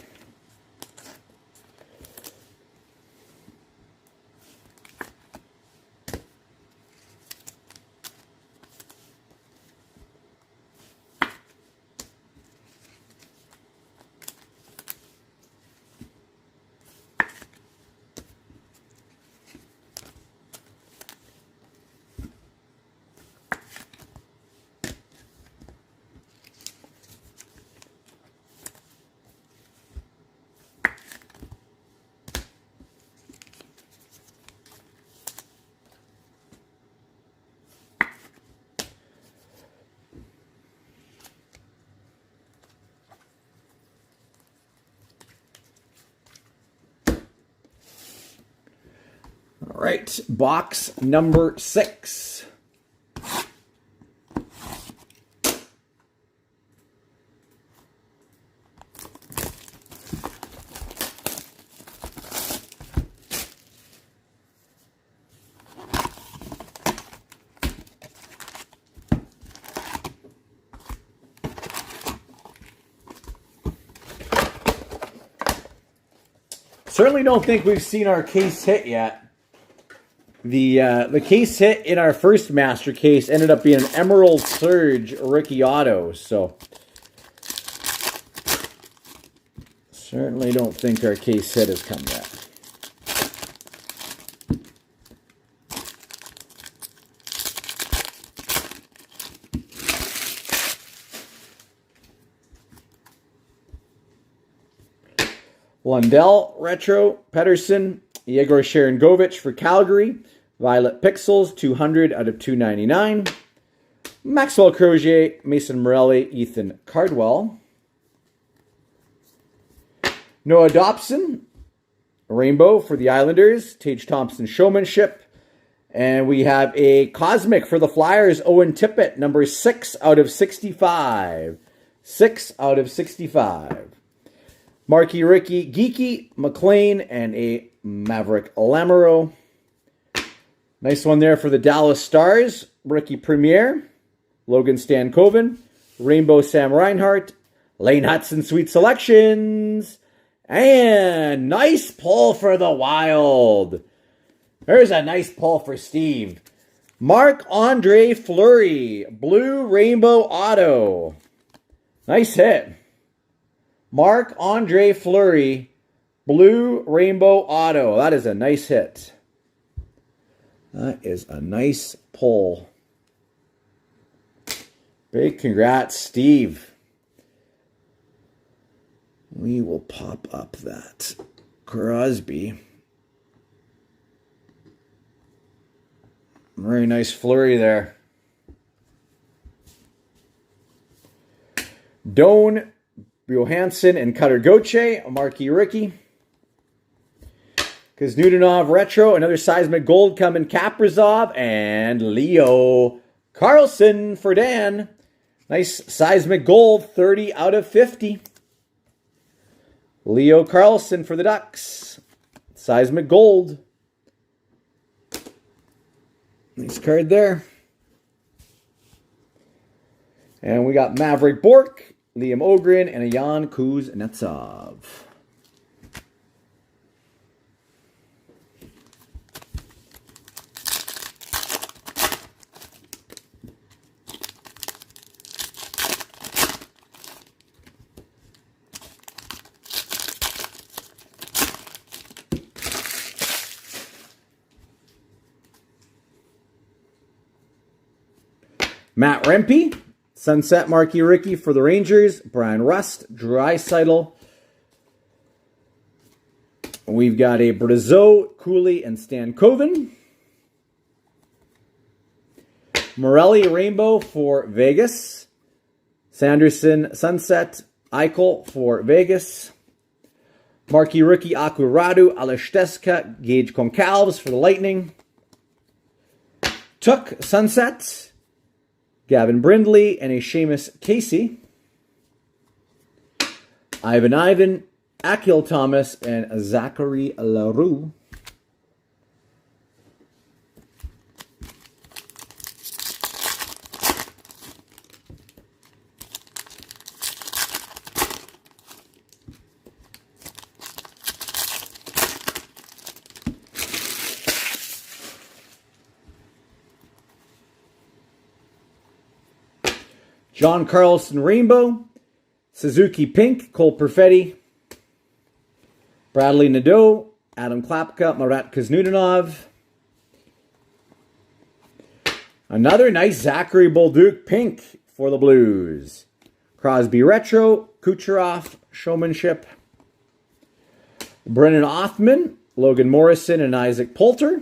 All right, box number 6. Certainly don't think we've seen our case hit yet. The case hit in our first master case ended up being an Emerald Surge rookie auto, so certainly don't think our case hit has come yet. Lundell Retro, Pedersen, Yegor Sharangovich for Calgary. Violet Pixels, 200 out of 299. Maxwell Crozier, Mason Morelli, Ethan Cardwell. Noah Dobson, Rainbow for the Islanders. Tage Thompson Showmanship. And we have a Cosmic for the Flyers, Owen Tippett, number 6 out of 65. 6 out of 65. Marquee Ricky, Geeky, McLean, and a Maverick Lamoureux. Nice one there for the Dallas Stars. Rookie Premier, Logan Stankoven, Rainbow Sam Reinhart, Lane Hudson Sweet Selections, and nice pull for the Wild. There's a nice pull for Steve. Marc-Andre Fleury, Blue Rainbow Auto. Nice hit. Marc-Andre Fleury, Blue Rainbow Auto. That is a nice hit. That is a nice pull. Big congrats, Steve. We will pop up that Crosby. Very nice Fleury there. Doan, Johansson, and Cutter Gauthier, Marquee Ricky. Kuznetsov Retro, another Seismic Gold coming, Kaprizov, and Leo Carlson for Dan. Nice Seismic Gold, 30 out of 50. Leo Carlson for the Ducks. Seismic Gold. Nice card there. And we got Maverick Bork, Liam Ogren, and a Jan Kuznetsov. Matt Rempe, Sunset Marquee Rookie for the Rangers, Brian Rust, Draisaitl. We've got a Brazeau, Cooley, and Stan Coven. Morelli Rainbow for Vegas. Sanderson Sunset, Eichel for Vegas. Marquee Rookie Akuradu, Alesteska, Gage Concalves for the Lightning. Took Sunset, Gavin Brindley, and a Seamus Casey. Ivan, Akil Thomas, and Zachary LaRue. John Carlson Rainbow, Suzuki Pink, Cole Perfetti, Bradley Nadeau, Adam Klapka, Marat Kuznetsov. Another nice Zachary Bolduc Pink for the Blues. Crosby Retro, Kucherov, Showmanship. Brennan Othman, Logan Morrison, and Isaac Poulter.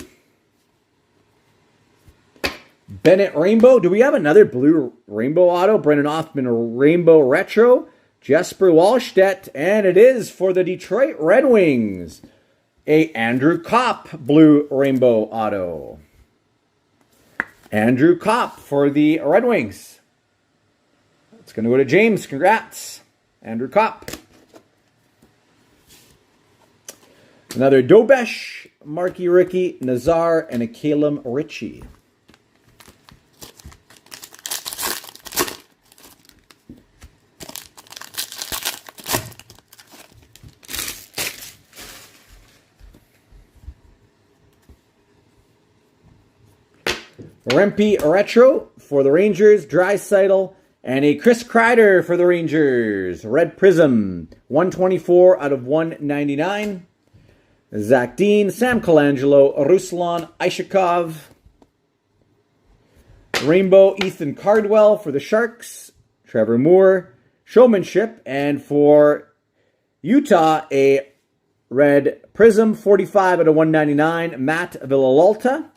Bennett Rainbow. Do we have another blue rainbow auto? Brennan Othman Rainbow Retro. Jesper Wallstedt. And it is for the Detroit Red Wings. A Andrew Kopp blue rainbow auto. Andrew Kopp for the Red Wings. It's going to go to James. Congrats, Andrew Kopp. Another Dobesh, Marquee Rookie, Nazar, and a Calum Ritchie. Rempe Retro for the Rangers, Draisaitl, and a Chris Kreider for the Rangers. Red Prism, 124 out of 199. Zach Dean, Sam Colangelo, Ruslan Ishakov. Rainbow Ethan Cardwell for the Sharks. Trevor Moore, Showmanship, and for Utah, a Red Prism, 45 out of 199. Matt Villalta,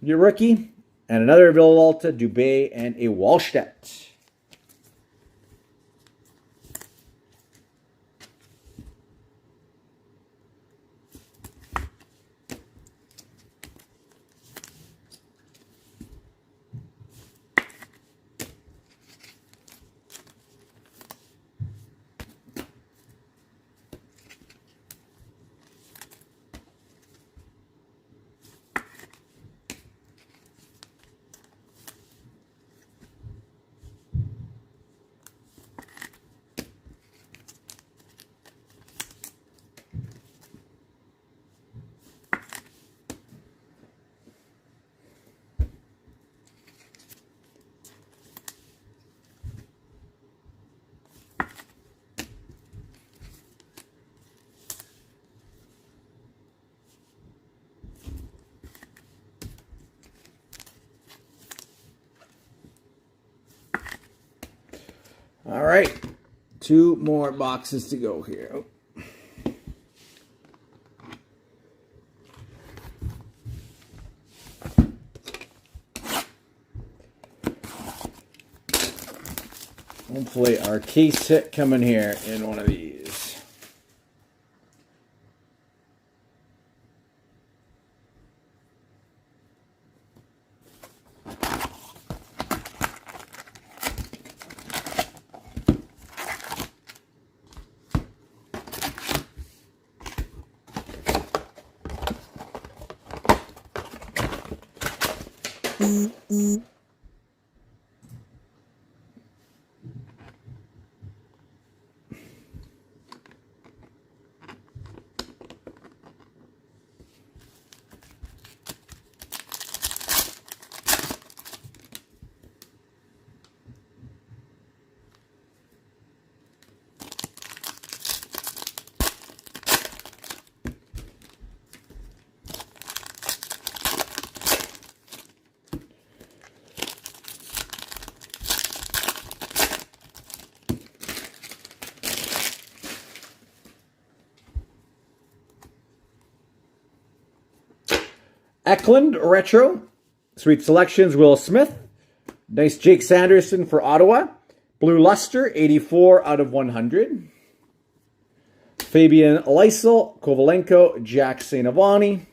your rookie, and another Villalta, Dubé, and a Wallstedt. All right, 2 more boxes to go here. Hopefully our case hit coming here in one of these. Eklund Retro. Sweet Selections, Will Smith. Nice Jake Sanderson for Ottawa. Blue Luster, 84 out of 100. Fabian Lysel, Kovalenko, Jack St. Avani.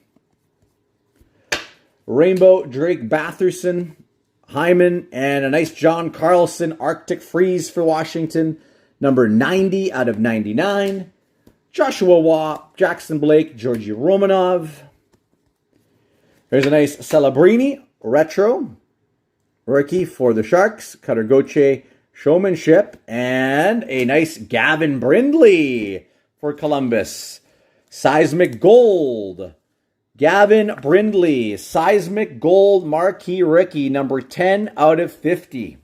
Rainbow Drake Batherson, Hyman, and a nice John Carlson Arctic Freeze for Washington. Number 90 out of 99. Joshua Waugh, Jackson Blake, Georgi Romanov. There's a nice Celebrini Retro rookie for the Sharks. Cutter Gauthier Showmanship. And a nice Gavin Brindley for Columbus. Seismic Gold. Gavin Brindley. Seismic Gold Marquee Rookie. Number 10 out of 50.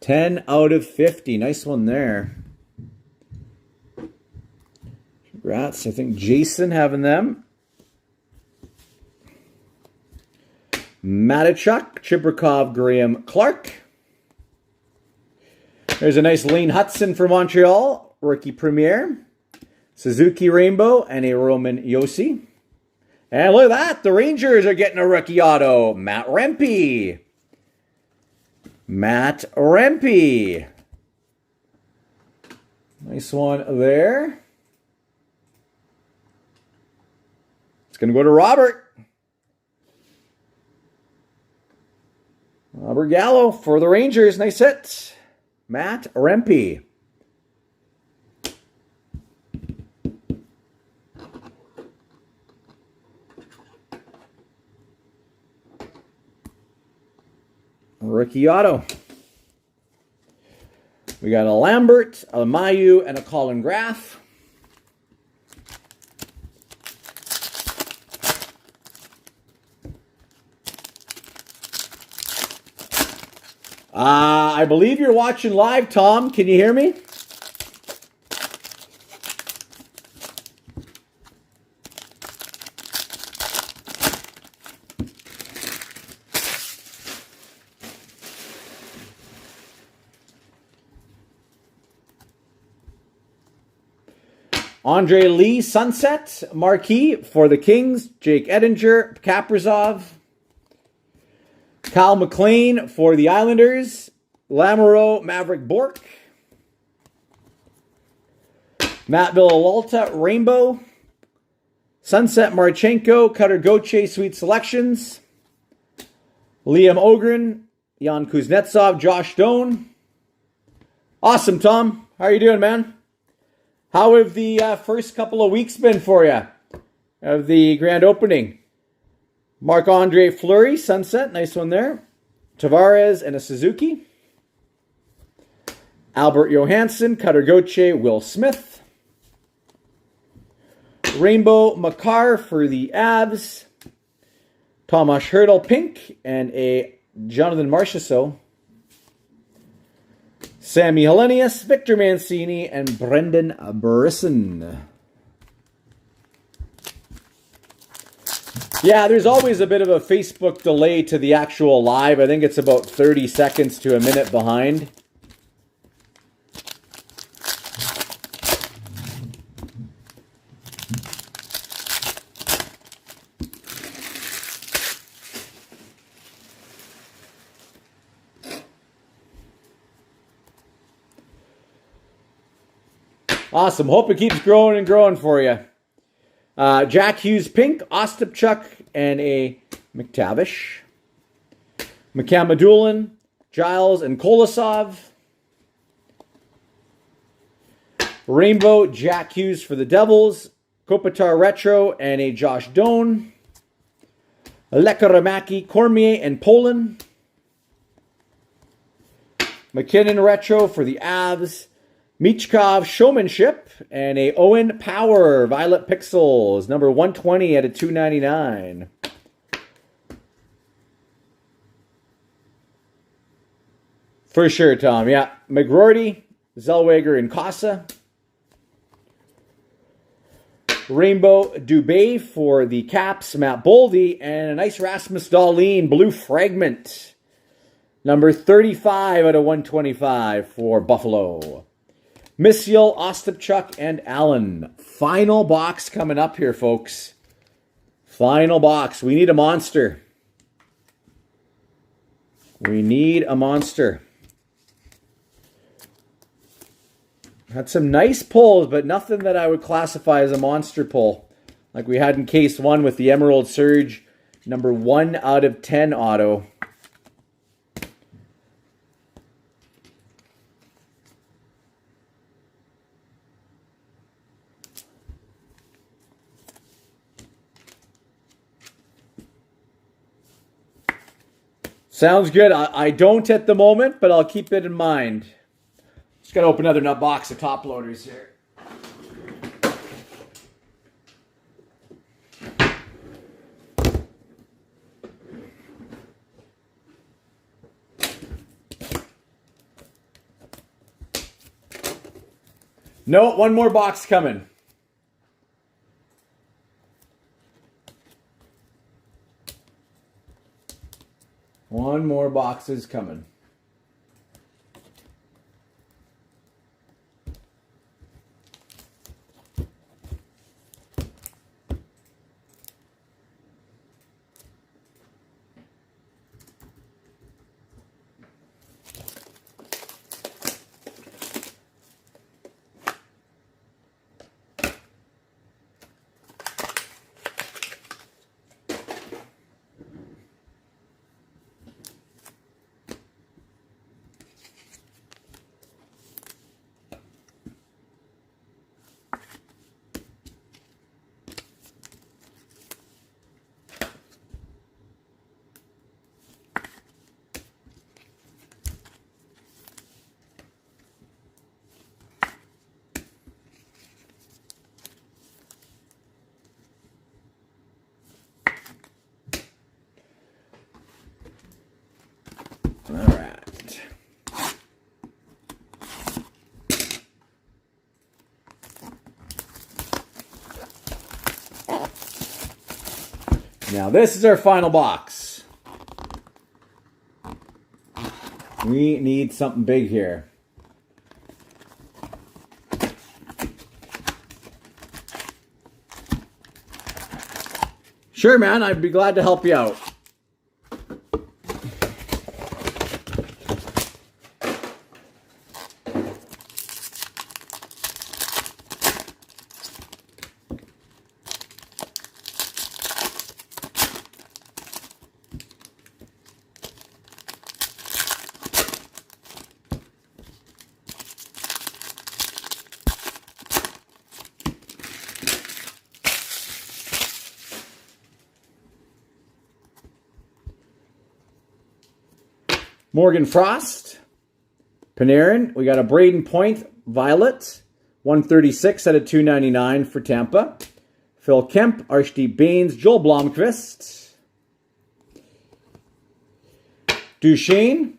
10 out of 50. Nice one there. Congrats. I think Jason having them. Matichuk, Chibrikov, Graham Clark. There's a nice Lane Hudson for Montreal, rookie premier. Suzuki Rainbow and a Roman Yossi. And look at that, the Rangers are getting a rookie auto. Matt Rempe. Matt Rempe. Nice one there. It's going to go to Robert. Robert Gallo for the Rangers. Nice hit. Matt Rempe. Rookie auto. We got a Lambert, a Mayu, and a Colin Graff. I believe you're watching live, Tom. Can you hear me? Andre Lee Sunset Marquee for the Kings. Jake Edinger, Kaprizov. Kyle McLean for the Islanders. Lamoureux, Maverick Bork. Matt Villalta, Rainbow. Sunset Marchenko, Cutter Gauthier, Sweet Selections. Liam Ogren, Jan Kuznetsov, Josh Doan. Awesome, Tom. How are you doing, man? How have the first couple of weeks been for you of the grand opening? Marc-Andre Fleury, Sunset. Nice one there. Tavares and a Suzuki. Albert Johansson, Cutter Gauthier, Will Smith. Rainbow Makar for the Avs. Tomas Hertl, pink, and a Jonathan Marchessault. Sammy Hellenius, Victor Mancini, and Brendan Brisson. Yeah, there's always a bit of a Facebook delay to the actual live. I think it's about 30 seconds to a minute behind. Awesome. Hope it keeps growing and growing for you. Jack Hughes pink, Ostapchuk, and a McTavish. McCamadulin, Giles, and Kolosov. Rainbow, Jack Hughes for the Devils. Kopitar Retro, and a Josh Doan. Lekaramaki, Cormier, and Poland. McKinnon retro for the Avs. Michkov showmanship and a Owen Power Violet Pixels, number 120 out of 299. For sure, Tom. Yeah, McGroarty, Zellweger, and Casa. Rainbow Dubé for the Caps, Matt Boldy, and a nice Rasmus Dahlin blue fragment, number 35 out of 125 for Buffalo. Missiel, Ostapchuk, and Allen. Final box coming up here, folks. Final box. We need a monster. We need a monster. Had some nice pulls, but nothing that I would classify as a monster pull. Like we had in case 1 with the Emerald Surge, number 1 out of 10 auto. Sounds good. I don't at the moment, but I'll keep it in mind. Just got to open another nut box of top loaders here. No, one more box coming. One more box is coming. All right. Now this is our final box. We need something big here. Sure, man. I'd be glad to help you out. Morgan Frost, Panarin. We got a Braden Point Violet, 136 out of 299 for Tampa. Phil Kemp, Archdeep Baines, Joel Blomqvist. Duchesne,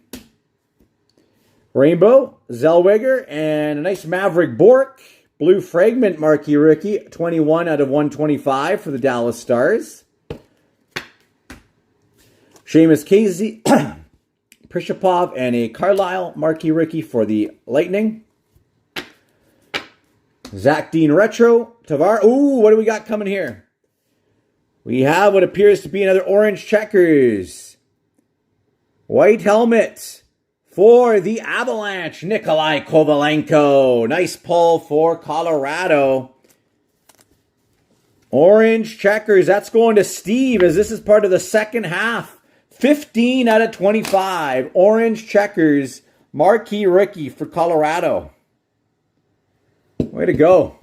Rainbow, Zellweger, and a nice Maverick Bork. Blue Fragment Marquee Rookie, 21 out of 125 for the Dallas Stars. Seamus Casey, Prishapov, and a Carlisle Marquee Rookie for the Lightning. Zach Dean Retro. Tavar. Ooh, what do we got coming here? We have what appears to be another orange checkers. White helmet for the Avalanche. Nikolai Kovalenko. Nice pull for Colorado. Orange checkers. That's going to Steve as this is part of the second half. 15 out of 25. Orange checkers. Marquee Rookie for Colorado. Way to go.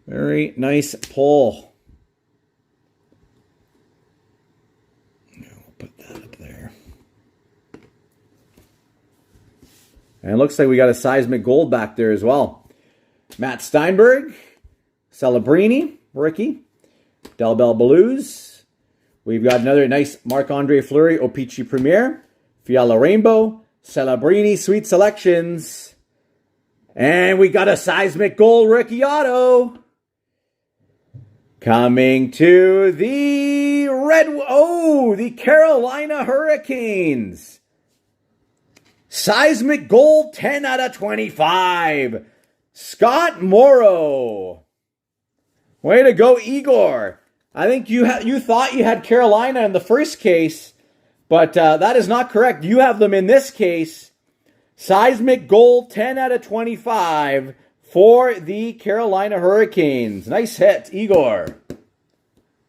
Very nice pull. And it looks like we got a seismic gold back there as well. Matt Steinberg, Celebrini, rookie. Del Bell Blues. We've got another nice Marc-Andre Fleury, O-Pee-Chee Premier. Fiala Rainbow, Celebrini, Sweet Selections. And we got a seismic gold rookie auto. Coming to the the Carolina Hurricanes. Seismic gold, 10 out of 25. Scott Morrow. Way to go, Igor. I think you thought you had Carolina in the first case, but that is not correct. You have them in this case. Seismic gold, 10 out of 25 for the Carolina Hurricanes. Nice hit, Igor.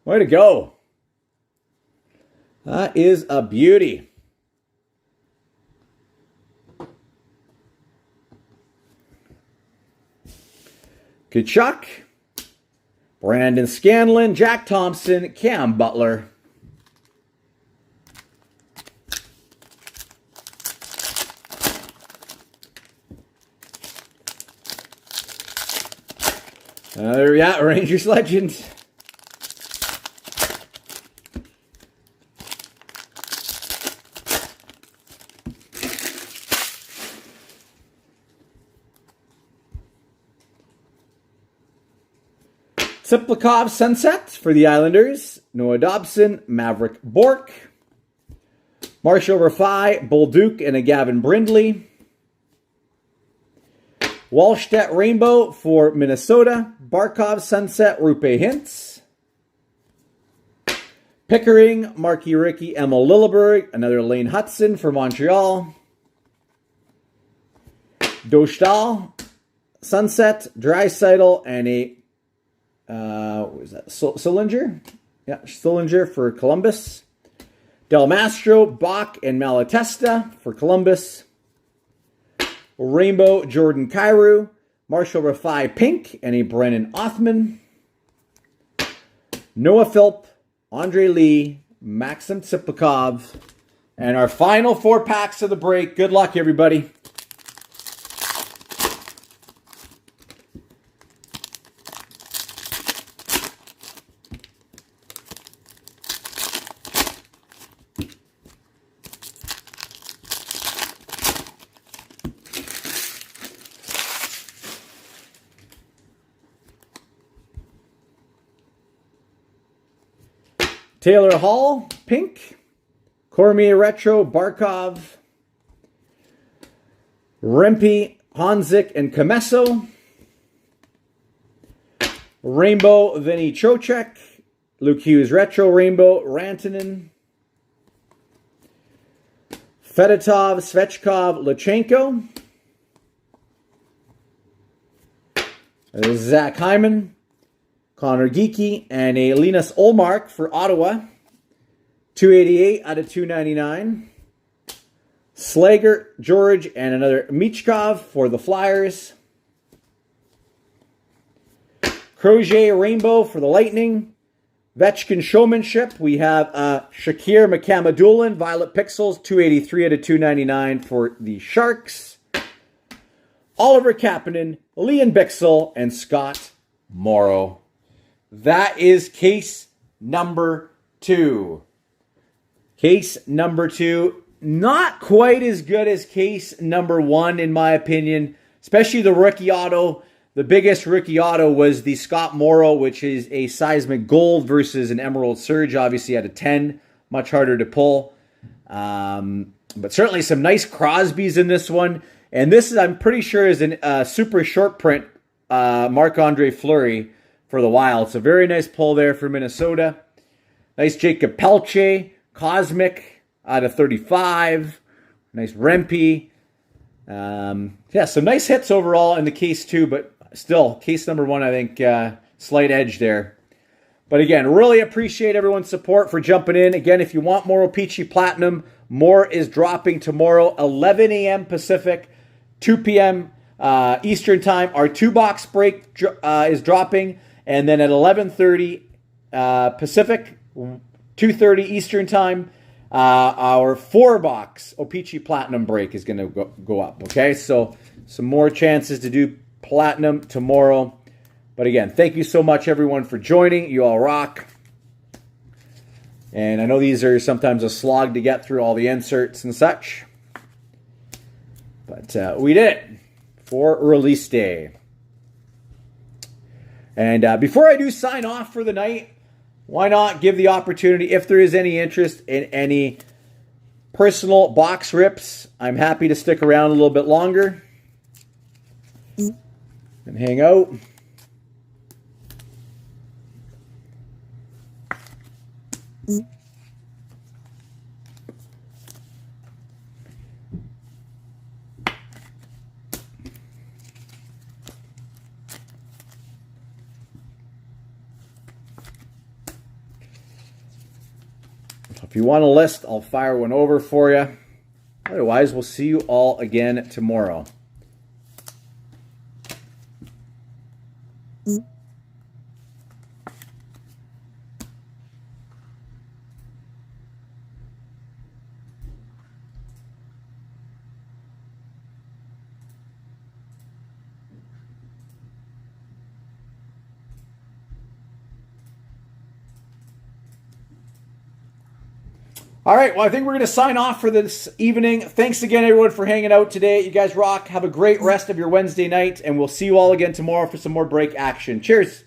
Way to go. That is a beauty. Kachuk. Brandon Scanlon, Jack Thompson, Cam Butler. Rangers legend. Siplikov Sunset for the Islanders. Noah Dobson, Maverick Bork. Marshall Rafai, Bolduc, and a Gavin Brindley. Wallstedt Rainbow for Minnesota. Barkov Sunset, Rupe Hintz. Pickering, Marky Ricky, Emil Lilleberg. Another Lane Hudson for Montreal. Dostal Sunset, Draisaitl, and a what was that? Sillinger? Yeah, Sillinger for Columbus. Del Mastro, Bach, and Malatesta for Columbus. Rainbow, Jordan Kyrou. Marshall Rafai Pink, and a Brennan Othman. Noah Philp, Andre Lee, Maxim Tsiplikov. And our final 4 packs of the break. Good luck, everybody. Taylor Hall, Pink. Cormier Retro, Barkov. Rempe, Honzik, and Comesso. Rainbow, Vinny Trocheck. Luke Hughes Retro, Rainbow, Rantanen. Fedotov, Svechkov, Lachenko. Zach Hyman. Connor Geeky, and a Linus Olmark for Ottawa. 288 out of 299. Slager, George, and another Michkov for the Flyers. Crochet Rainbow for the Lightning. Vetchkin Showmanship. We have Shakir McCamadulin, Violet Pixels, 283 out of 299 for the Sharks. Oliver Kapanen, Leon Bixel, and Scott Morrow. That is case number 2. Case number 2, not quite as good as case number 1, in my opinion, especially the rookie auto. The biggest rookie auto was the Scott Morrow, which is a seismic gold versus an emerald surge, obviously at a 10, much harder to pull. But certainly some nice Crosbys in this one. And this is, I'm pretty sure, is a super short print Marc-Andre Fleury for the Wild. So very nice pull there for Minnesota. Nice Jacob Pelche, Cosmic out of 35. Nice Rempe. Some nice hits overall in the case 2, but still, case number 1, I think, slight edge there. But again, really appreciate everyone's support for jumping in. Again, if you want more O-Pee-Chee Platinum, more is dropping tomorrow, 11 a.m. Pacific, 2 p.m. Eastern Time. Our 2-box break is dropping. And then at 11:30 Pacific, 2:30 Eastern Time, our 4-box O-Pee-Chee Platinum break is going to go up, okay? So some more chances to do Platinum tomorrow. But again, thank you so much, everyone, for joining. You all rock. And I know these are sometimes a slog to get through all the inserts and such. But we did it for release day. And before I do sign off for the night, why not give the opportunity, if there is any interest in any personal box rips, I'm happy to stick around a little bit longer and hang out. If you want a list, I'll fire one over for you. Otherwise, we'll see you all again tomorrow. All right, well, I think we're going to sign off for this evening. Thanks again, everyone, for hanging out today. You guys rock. Have a great rest of your Wednesday night, and we'll see you all again tomorrow for some more break action. Cheers.